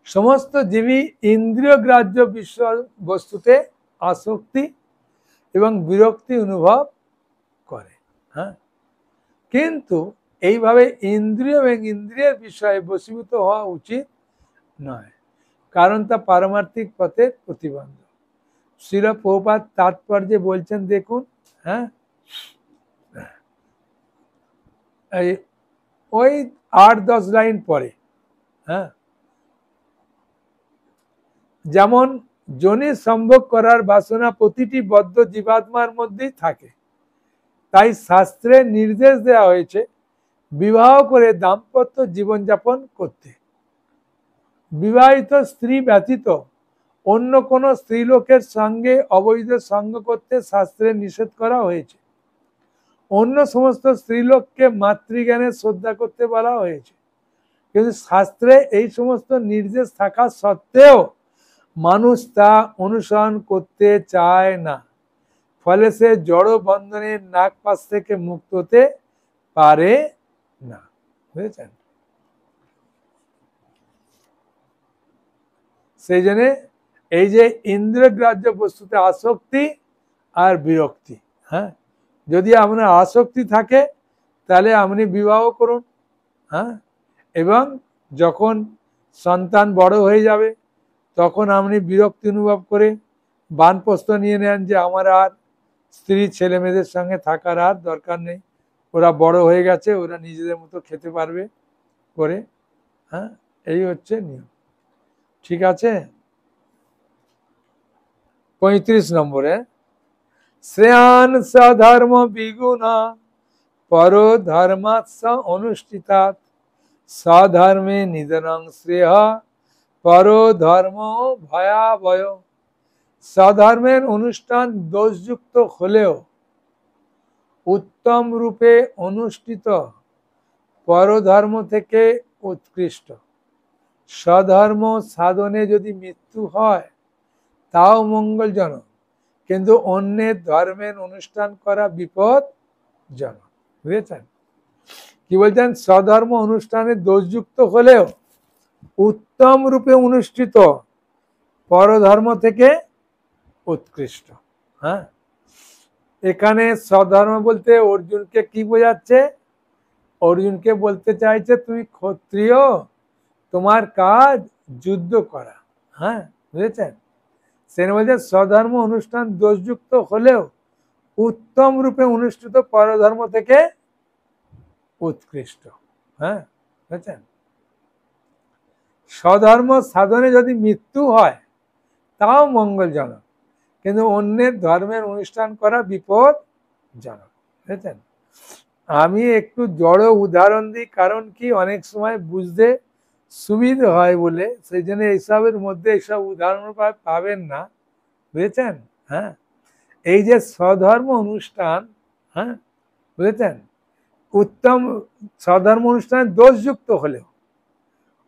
Speaker 1: সমস্ত জীবই ইন্দ্রিয়গ্রাহ্য বিষয় বস্তুতে আসক্তি এবং বিরক্তি অনুভব করে। হ্যাঁ, কিন্তু এইভাবে ইন্দ্রিয় এবং ইন্দ্রিয়ের বিষয়ে বশীভূত হওয়া উচিত নয়, কারণ তা পারমার্থিক পথের প্রতিবন্ধক। শ্রীল প্রভুপাদ তাৎপর্যে বলছেন, দেখুন, হ্যাঁ, ওই 8-10 লাইন পরে, হ্যাঁ, যেমন যোনি সম্ভোগ করার বাসনা প্রতিটি বদ্ধ জীবাত্মার মধ্যেই থাকে, তাই শাস্ত্রে নির্দেশ দেওয়া হয়েছে বিবাহ করে দাম্পত্য জীবনযাপন করতে। বিবাহিত স্ত্রী ব্যতীত অন্য কোনো স্ত্রীলোকের সঙ্গে অবৈধ সঙ্গ করতে শাস্ত্রে নিষেধ করা হয়েছে। অন্য সমস্ত স্ত্রীলোককে মাতৃজ্ঞানে শ্রদ্ধা করতে বলা হয়েছে, কিন্তু শাস্ত্রে এই সমস্ত নির্দেশ থাকা সত্ত্বেও মানুষ তা অনুসরণ করতে চায় না, ফলে সে জড় বন্ধনের নাগপাশ থেকে মুক্ত হতে পারে না। বুঝেছেন? সেই জন্য এই যে ইন্দ্রিয়গ্রাহ্য বস্তুতে আসক্তি আর বিরক্তি, হ্যাঁ, যদি আপনার আসক্তি থাকে তাহলে আপনি বিবাহ করুন, হ্যাঁ, এবং যখন সন্তান বড় হয়ে যাবে তখন আপনি বিরক্তি অনুভব করে বানপ্রস্থ নিয়ে নেন যে আমার আর স্ত্রী ছেলে মেয়েদের সঙ্গে থাকার আর দরকার নেই, ওরা বড় হয়ে গেছে, ওরা নিজেদের মতো খেতে পারবে করে। হ্যাঁ, এই হচ্ছে নিয়ম। ঠিক আছে? 35 নম্বরে, শ্রেয়ান সধর্ম বিগুণা পর ধর্মাৎ অনুষ্ঠিতাৎ সধর্মে নিধনং শ্রেয় পর ধর্ম ভয়াবয়। সধর্মের অনুষ্ঠান দোষযুক্ত হলেও উত্তম রূপে অনুষ্ঠিত পরধর্ম থেকে উৎকৃষ্ট। স্বধর্ম সাধনে যদি মৃত্যু হয় তাও মঙ্গলজনক, কিন্তু অন্যের ধর্মের অনুষ্ঠান করা বিপদজনক। বুঝেছেন? কি বলছেন? স্বধর্ম অনুষ্ঠানে দোষযুক্ত হলেও উত্তম রূপে অনুষ্ঠিত পরধর্ম থেকে উৎকৃষ্ট। হ্যাঁ, এখানে স্বধর্ম বলতে অর্জুনকে কি বোঝাচ্ছে? অর্জুনকে বলতে চাইছে তুমি ক্ষত্রিয়, তোমার কাজ যুদ্ধ করা। হ্যাঁ, বুঝেছেন? সে বলছে স্বধর্ম অনুষ্ঠান দোষযুক্ত হলেও উত্তম রূপে অনুষ্ঠিত পরধর্ম থেকে উৎকৃষ্ট। হ্যাঁ, বুঝেছেন? স্বধর্ম সাধনে যদি মৃত্যু হয় তাও মঙ্গলজনক, কিন্তু অন্যের ধর্মের অনুষ্ঠান করা বিপদজনক। বুঝেছেন? আমি একটু জড় উদাহরণ দিই, কারণ কি অনেক সময় বুঝতে সুবিধা হয় বলে, সেই জন্য এইসবের মধ্যে এইসব উদাহরণ পাবেন না। বুঝেছেন? হ্যাঁ, এই যে স্বধর্ম অনুষ্ঠান, হ্যাঁ, বুঝেছেন, উত্তম স্বধর্ম অনুষ্ঠানে দোষযুক্ত হলেও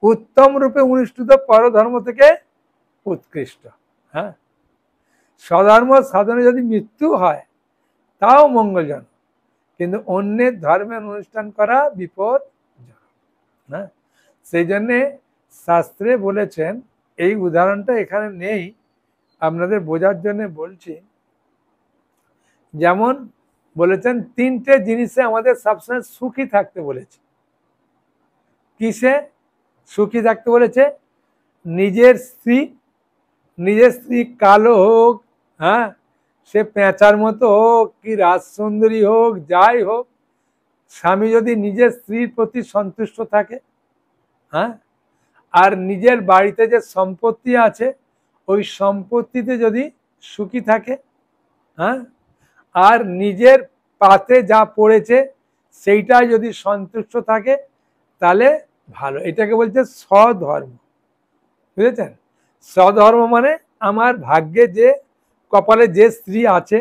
Speaker 1: উত্তম রূপে অনুষ্ঠিত পরধর্ম থেকে উৎকৃষ্ট। হ্যাঁ, স্বধর্ম সাধনে যদি মৃত্যু হয় তাও মঙ্গলজনক, কিন্তু অন্যের ধর্মের অনুষ্ঠান করা বিপদজনক। হ্যাঁ, সেই জন্যে শাস্ত্রে বলেছেন, এই উদাহরণটা এখানে নেই, আপনাদের বোঝার জন্য বলছি। যেমন বলেছেন তিনটে জিনিসে আমাদের সবসময় সুখী থাকতে বলেছে। কিসে সুখী থাকতে বলেছে? নিজের স্ত্রী কালো হোক, হ্যাঁ, সে পেঁচার মতো হোক কি রাজসুন্দরী হোক, যাই হোক, স্বামী যদি নিজের স্ত্রীর প্রতি সন্তুষ্ট থাকে, হ্যাঁ, আর নিজের বাড়িতে যে সম্পত্তি আছে ওই সম্পত্তিতে যদি সুখী থাকে, হ্যাঁ, আর নিজের পাতে যা পড়েছে সেইটাই যদি সন্তুষ্ট থাকে, তাহলে ভালো। এটাকে বলছে স্বধর্ম। বুঝেছেন? স্বধর্ম মানে আমার ভাগ্যে যে কপালে যে স্ত্রী আছে,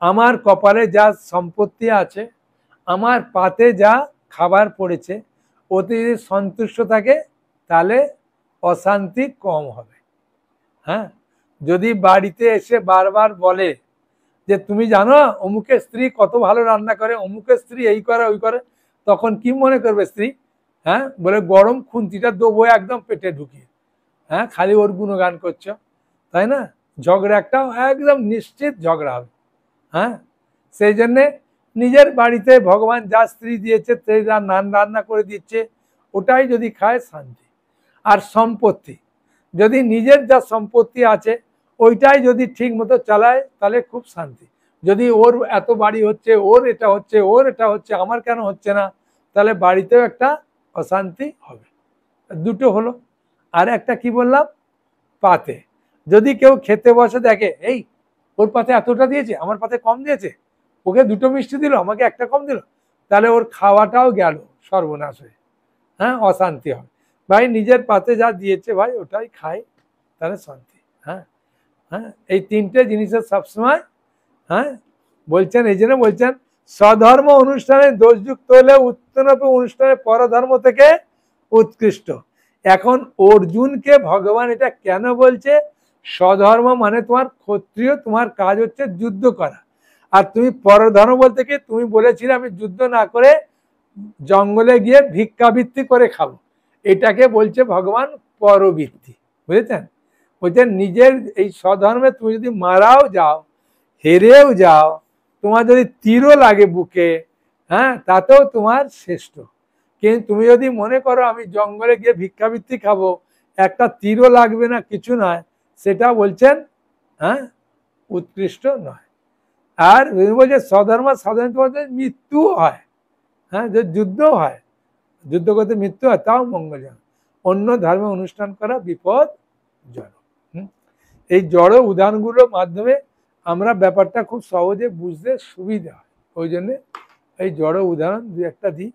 Speaker 1: আমার কপালে যা সম্পত্তি আছে, আমার পাতে যা খাবার পড়েছে, ওতে যদি সন্তুষ্ট থাকে তাহলে অশান্তি কম হবে। হ্যাঁ, যদি বাড়িতে এসে বারবার বলে যে তুমি জানো অমুকের স্ত্রী কত ভালো রান্না করে, অমুকের স্ত্রী এই করে ওই করে, তখন কি মনে করবে স্ত্রী? হ্যাঁ, বলে গরম খুন্তিটা দেবো একদম পেটে ঢুকিয়ে, হ্যাঁ, খালি ওর গুণগান করছো, তাই না? ঝগড়া একটা একদম নিশ্চিত ঝগড়া হবে। হ্যাঁ, সেই জন্যে নিজের বাড়িতে ভগবান যা স্ত্রী দিয়েছে সেই রান্না করে দিচ্ছে, ওটাই যদি খায় শান্তি। আর সম্পত্তি, যদি নিজের যা সম্পত্তি আছে ওইটাই যদি ঠিক মতো চালায় তাহলে খুব শান্তি। যদি ওর এত বাড়ি হচ্ছে, ওর এটা হচ্ছে, ওর এটা হচ্ছে, আমার কেন হচ্ছে না, তাহলে বাড়িতেও একটা অশান্তি হবে। দুটো হলো। আর একটা কি বললাম, পাতে যদি কেউ খেতে বসে দেখে এই ওর পাতে এতটা দিয়েছে, আমার পাতে কম দিয়েছে, ওকে দুটো মিষ্টি দিল আমাকে একটা কম দিল, তাহলে ওর খাওয়াটাও গেল সর্বনাশ হয়ে। হ্যাঁ, অশান্তি হবে। ভাই নিজের পাতে যা দিয়েছে ভাই ওটাই খাই, তাহলে শান্তি। হ্যাঁ, হ্যাঁ, এই তিনটে জিনিসের সবসময়, হ্যাঁ, বলছেন, এই জন্য বলছেন স্বধর্ম অনুষ্ঠানে দোষযুক্ত হলে উত্তম অনুষ্ঠানে পরধর্ম থেকে উৎকৃষ্ট। এখন অর্জুনকে ভগবান এটা কেন বলছে? স্বধর্ম মানে তোমার ক্ষত্রিয়, তোমার কাজ হচ্ছে যুদ্ধ করা, আর তুমি পরধর্ম বলতে কি তুমি বলেছিলে আমি যুদ্ধ না করে জঙ্গলে গিয়ে ভিক্ষাবৃত্তি করে খাবো, এটাকে বলছে ভগবান পরবৃত্তি। বুঝেছেন? বলছেন নিজের এই স্বধর্মে তুমি যদি মারাও যাও, হেরেও যাও, তোমার যদি তীরও লাগে বুকে, হ্যাঁ, তাতেও তোমার শ্রেষ্ঠ। কিন্তু তুমি যদি মনে করো আমি জঙ্গলে গিয়ে ভিক্ষাবৃত্তি খাবো, একটা তীরও লাগবে না, কিছু নয়, সেটা বলছেন হ্যাঁ উৎকৃষ্ট নয়। আর বলছে স্বধর্ম সাধারণত মৃত্যু হয়, হ্যাঁ, যে যুদ্ধ হয়, যুদ্ধ করতে মৃত্যু হয়, তাও মঙ্গলজনক। অন্য ধর্মে অনুষ্ঠান করা বিপদজনক। এই জড় উদাহরণগুলোর মাধ্যমে আমরা ব্যাপারটা খুব সহজে বুঝতে সুবিধা হয়, ওই জন্যে এই জড় উদাহরণ দু একটা দিই।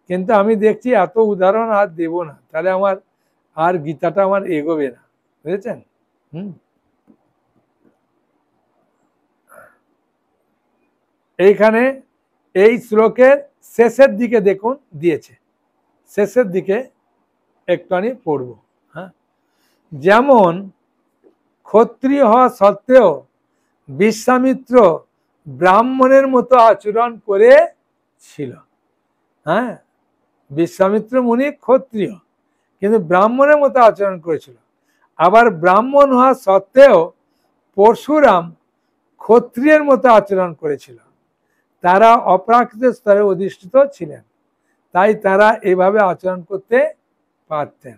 Speaker 1: কিন্তু আমি দেখছি এত উদাহরণ আর দেব না, তাহলে আমার আর গীতাটা আমার এগোবে না। বুঝেছেন? এইখানে এই শ্লোকের শেষের দিকে দেখুন দিয়েছে, শেষের দিকে একটুখানি পড়ব। হ্যাঁ, যেমন ক্ষত্রিয় হওয়া সত্ত্বেও বিশ্বামিত্র ব্রাহ্মণের মতো আচরণ করেছিল। হ্যাঁ, বিশ্বামিত্র মুনি ক্ষত্রিয় কিন্তু ব্রাহ্মণের মতো আচরণ করেছিল। আবার ব্রাহ্মণ হওয়া সত্ত্বেও পরশুরাম ক্ষত্রিয়ের মতো আচরণ করেছিল। তারা অপ্রাকৃত স্তরে অধিষ্ঠিত ছিলেন, তাই তারা এইভাবে আচরণ করতে পারতেন,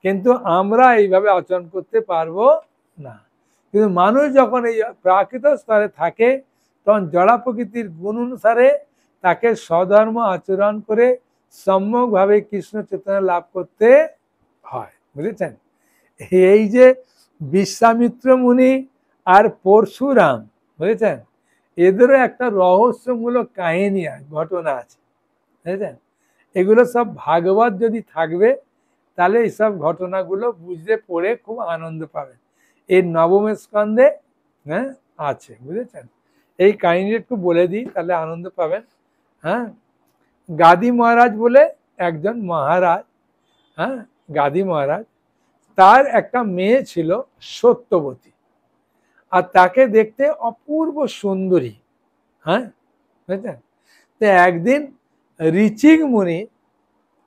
Speaker 1: কিন্তু আমরা এইভাবে আচরণ করতে পারবো না। কিন্তু মানুষ যখন এই প্রাকৃত স্তরে থাকে তখন জড়া প্রকৃতির গুণ অনুসারে তাকে স্বধর্ম আচরণ করে সম্যকভাবে কৃষ্ণ চেতনা লাভ করতে হয়। বুঝেছেন? এই যে বিশ্বামিত্র মুনি আর পরশুরাম, বুঝেছেন, এদেরও একটা রহস্যমূলক কাহিনী ঘটনা আছে। বুঝেছেন? এগুলো সব ভাগবত যদি থাকবে তাহলে এইসব ঘটনাগুলো বুঝতে পড়ে খুব আনন্দ পাবেন। এই নবম স্কন্ধে হ্যাঁ আছে। বুঝেছেন? এই কাহিনী একটু বলে দিই তাহলে আনন্দ পাবেন। হ্যাঁ, গাদি মহারাজ বলে একজন মহারাজ, হ্যাঁ, গাদি মহারাজ, তার একটা মেয়ে ছিল সত্যবতী, আর তাকে দেখতে অপূর্ব সুন্দরী। হ্যাঁ, বুঝলেন? তো একদিন ঋচিক মুনি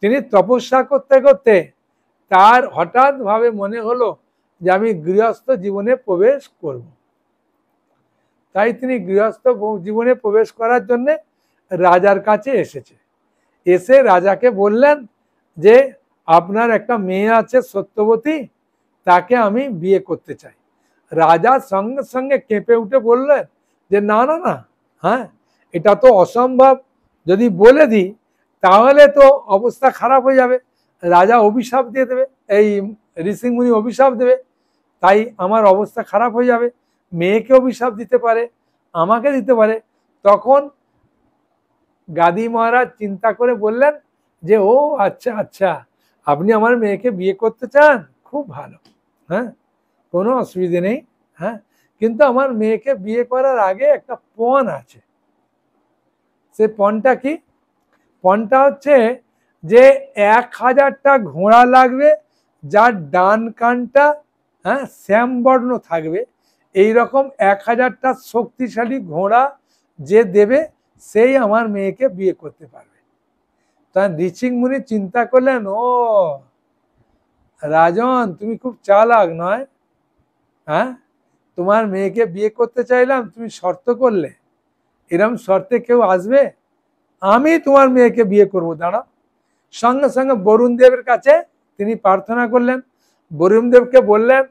Speaker 1: তিনি তপস্যা করতে করতে তার হঠাৎ ভাবে মনে হলো যে আমি গৃহস্থ জীবনে প্রবেশ করব। তাই তিনি গৃহস্থ জীবনে প্রবেশ করার জন্য রাজার কাছে এসেছে। এসে রাজাকে বললেন যে আপনার একটা মেয়ে আছে সত্যবতী, তাকে আমি বিয়ে করতে চাই। রাজা সঙ্গে সঙ্গে কেঁপে উঠে বললেন যে না না না, হ্যাঁ, এটা তো অসম্ভব, যদি বলে দিই তাহলে তো অবস্থা খারাপ হয়ে যাবে, রাজা অভিশাপ দিয়ে দেবে, এই ঋষিমুনি অভিশাপ দেবে, তাই আমার অবস্থা খারাপ হয়ে যাবে, মেয়েকে অভিশাপ দিতে পারে, আমাকে দিতে পারে। তখন গাদি মহারাজ চিন্তা করে বললেন যে ও আচ্ছা আচ্ছা, আপনি আমার মেয়েকে বিয়ে করতে চান, খুব ভালো, হ্যাঁ, কোনো অসুবিধে নেই, হ্যাঁ, কিন্তু আমার মেয়েকে বিয়ে করার আগে একটা পণ আছে। সে পণটা কি? পণটা হচ্ছে যে 1000টা ঘোড়া লাগবে, যার ডান কানটা, হ্যাঁ, শ্যামবর্ণ থাকবে, এইরকম 1000টা শক্তিশালী ঘোড়া যে দেবে সেই আমার মেয়েকে বিয়ে করতে পারবে। তা ঋচিক মুনি চিন্তা করলেন, ও রাজন, তুমি খুব চালাক নয়, হ্যাঁ, তোমার মেয়েকে বিয়ে করতে চাইলাম, তুমি শর্ত করলে, এরম শর্তে কেউ আসবে? আমি তোমার মেয়েকে বিয়ে করব, দাঁড়া। সঙ্গে সঙ্গে বরুণ দেবের কাছে তিনি প্রার্থনা করলেন, বরুণ দেবকে বললেন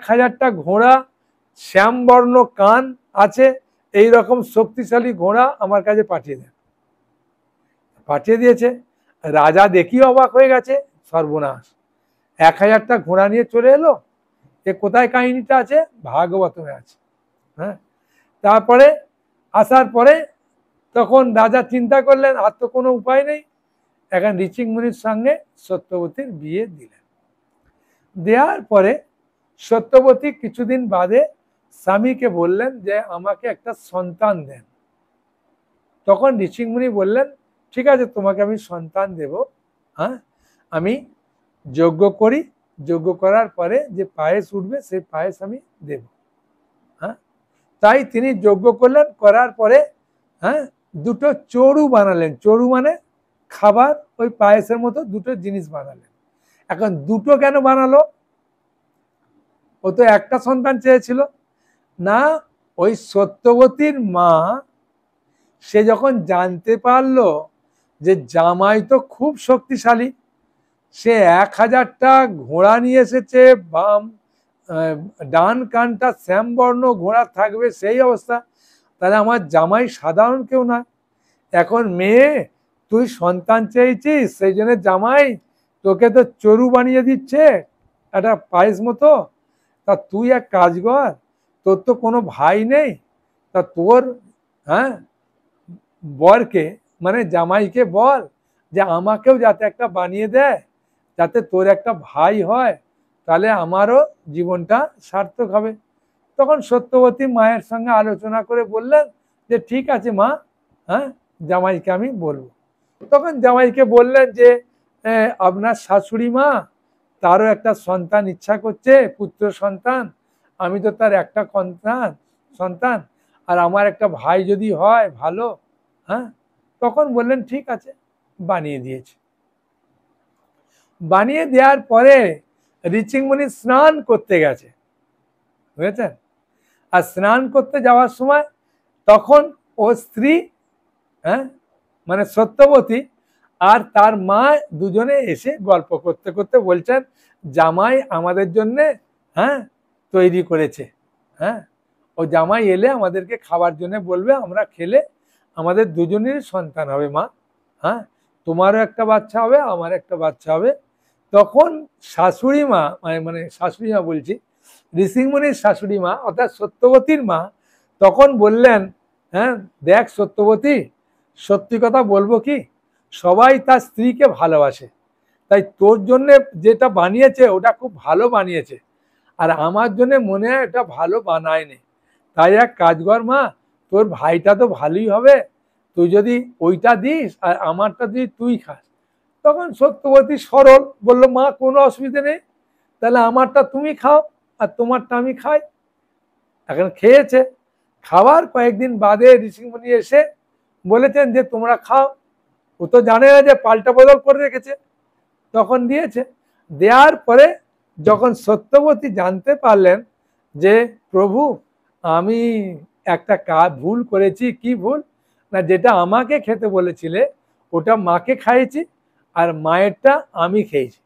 Speaker 1: 1000টা ঘোড়া, শ্যামবর্ণ কান আছে, এই রকম শক্তিশালী ঘোড়া আমার কাছে পাঠিয়ে দেন। পাঠিয়ে দিয়েছে। রাজা দেখি অবাক হয়ে গেছে, সর্বনাশ, 1000টা ঘোড়া নিয়ে চলে এলো, এ কোথায় কাহিনীটা আছে? ভাগবতমে আছে। হ্যাঁ, তারপরে আসার পরে তখন রাজা চিন্তা করলেন আর তো কোনো উপায় নেই, এখন ঋচিক মুনির সঙ্গে সত্যবতীর বিয়ে দিলেন। দেওয়ার পরে সত্যবতী কিছুদিন বাদে স্বামীকে বললেন যে আমাকে একটা সন্তান দেন। তখন ঋচিক মুনি বললেন ঠিক আছে, তোমাকে আমি সন্তান দেব, হ্যাঁ, আমি যজ্ঞ করি, যজ্ঞ করার পরে যে পায়েস উঠবে সেই পায়েস আমি দেব। হ্যাঁ, তাই তিনি যজ্ঞ করলেন, করার পরে, হ্যাঁ, দুটো চড়ু বানালেন। চড়ু মানে খাবার, ওই পায়েসের মতো দুটো জিনিস বানালেন। এখন দুটো কেন বানালো? ও তো একটা সন্তান চেয়েছিল না। ওই সত্যবতীর মা, সে যখন জানতে পারলো যে জামাই তো খুব শক্তিশালী, সে 1000টা ঘোড়া নিয়ে এসেছে, বাম ডান কানটা শ্যামবর্ণ ঘোড়া থাকবে সেই অবস্থা, তাহলে আমার জামাই সাধারণ কেউ না। এখন মেয়ে, তুই সন্তান চেয়েছিস, সেই জন্য জামাই তোকে তো চড়ু বানিয়ে দিচ্ছে একটা পায়েস মতো। তা তুই এক কাজ কর, তোর তো কোনো ভাই নেই, তা তোর, হ্যাঁ, বরকে মানে জামাইকে বল যে আমাকেও যাতে একটা বানিয়ে দেয়, যাতে তোর একটা ভাই হয়, তাহলে আমারও জীবনটা সার্থক হবে। তখন সত্যবতী মায়ের সঙ্গে আলোচনা করে বললেন যে ঠিক আছে মা, হ্যাঁ, জামাইকে আমি বলবো। তখন জামাইকে বললেন যে আপনার শাশুড়ি মা, তারও একটা সন্তান ইচ্ছা করছে, পুত্র সন্তান, আমি তো তার একটা সন্তান, আর আমার একটা ভাই যদি হয় ভালো। হ্যাঁ, তখন বললেন ঠিক আছে, বানিয়ে দিয়েছে। বানিয়ে দেওয়ার পরে ঋচিক মুনি স্নান করতে গেছে, বুঝেছেন? আর স্নান করতে যাওয়ার সময় তখন ও স্ত্রী, হ্যাঁ, মানে সত্যবতী আর তার মা দুজনে এসে গল্প করতে করতে বলছেন জামাই আমাদের জন্য, হ্যাঁ, তৈরি করেছে, হ্যাঁ, ও জামাই এলে আমাদেরকে খাবার জন্য বলবে, আমরা খেলে আমাদের দুজনেরই সন্তান হবে মা, হ্যাঁ, তোমারও একটা বাচ্চা হবে, আমার একটা বাচ্চা হবে। তখন শাশুড়ি মা, মানে শাশুড়ি মা বলছি, ঋষিক মুনির শাশুড়ি মা অর্থাৎ সত্যবতীর মা, তখন বললেন, হ্যাঁ, দেখ সত্যবতী, সত্যি কথা বলবো কি, সবাই তার স্ত্রীকে ভালোবাসে, তাই তোর জন্য যেটা বানিয়েছে ওটা খুব ভালো বানিয়েছে, আর আমার জন্য মনে হয় এটা ভালো বানায়নি। তাই এক কাজ কর মা, তোর ভাইটা তো ভালোই হবে, তুই যদি ওইটা দিস আর আমারটা যদি তুই খাস। তখন সত্যবতী সরল বলল, মা কোনো অসুবিধা নেই, তাহলে আমারটা তুমি খাও আর তোমারটা আমি খাই। এখন খেয়েছে। খাওয়ার কয়েকদিন বাদে ঋষিমুনি এসে বলেছেন যে তোমরা খাও। ও তো জানে না যে পাল্টা বদল করে রেখেছে, তখন দিয়েছে। দেওয়ার পরে যখন সত্যবতী জানতে পারলেন যে প্রভু আমি একটা কাজ ভুল করেছি, কি ভুল না, যেটা আমাকে খেতে বলেছিলে ওটা মাকে খাইয়েছি আর মায়েরটা আমি খেয়েছি।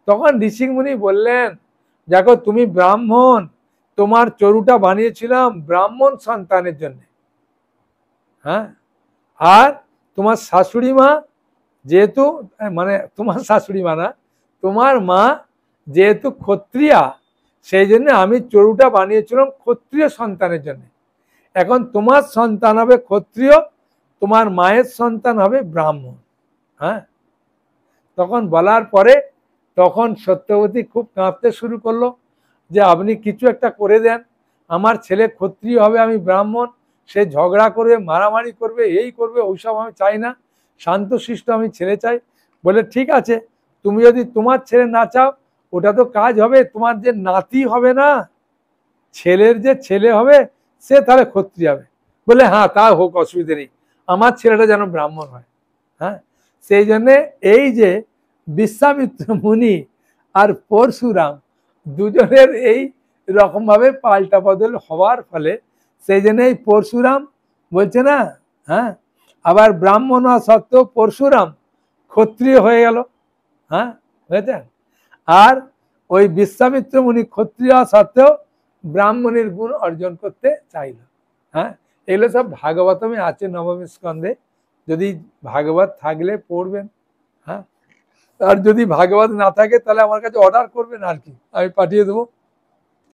Speaker 1: তখন ঋষিমুনি বললেন, দেখো তুমি ব্রাহ্মণ, তোমার চরুটা বানিয়েছিলাম ব্রাহ্মণ সন্তানের জন্য, হ্যাঁ, আর তোমার শাশুড়ি মা যেহেতু, মানে তোমার শাশুড়ি মা না, তোমার মা যেহেতু ক্ষত্রিয়া, সেই জন্য আমি চরুটা বানিয়েছিলাম ক্ষত্রিয় সন্তানের জন্য। এখন তোমার সন্তান হবে ক্ষত্রিয়, তোমার মায়ের সন্তান হবে ব্রাহ্মণ। হ্যাঁ, তখন বলার পরে তখন সত্যবতী খুব কাঁদতে শুরু করলো যে আপনি কিছু একটা করে দেন, আমার ছেলে ক্ষত্রিয় হবে, আমি ব্রাহ্মণ, সে ঝগড়া করবে, মারামারি করবে, এই করবে, ওইসব আমি চাই না, শান্তশিষ্ট আমি ছেলে চাই। বলে ঠিক আছে, তুমি যদি তোমার ছেলে না চাও, ওটা তো কাজ হবে, তোমার যে নাতি হবে না, ছেলের যে ছেলে হবে সে তাহলে ক্ষত্রিয় হবে। বলে হ্যাঁ তা হোক, অসুবিধে নেই, আমার ছেলেটা যেন ব্রাহ্মণ হয়। হ্যাঁ, সেই জন্যে এই যে বিশ্বামিত্র মুনি আর পরশুরাম দুজনের এই রকমভাবে পাল্টা বদল হওয়ার ফলে সেই জন্য এই পরশুরাম বলছে না, হ্যাঁ, আবার ব্রাহ্মণ হওয়া সত্ত্বেও পরশুরাম ক্ষত্রিয় হয়ে গেল। হ্যাঁ, হয়েছে। আর ওই বিশ্বামিত্র মুনি ক্ষত্রিয় হওয়া সত্ত্বেও ব্রাহ্মণের গুণ অর্জন করতে চাইল। হ্যাঁ, এগুলো সব ভাগবতমে আছে, নবম স্কন্ধে, যদি ভাগবত থাকলে পড়বেন। হ্যাঁ, আর যদি ভাগবত না থাকে তাহলে আমার কাছে অর্ডার করবেন, আর কি আমি পাঠিয়ে দেবো।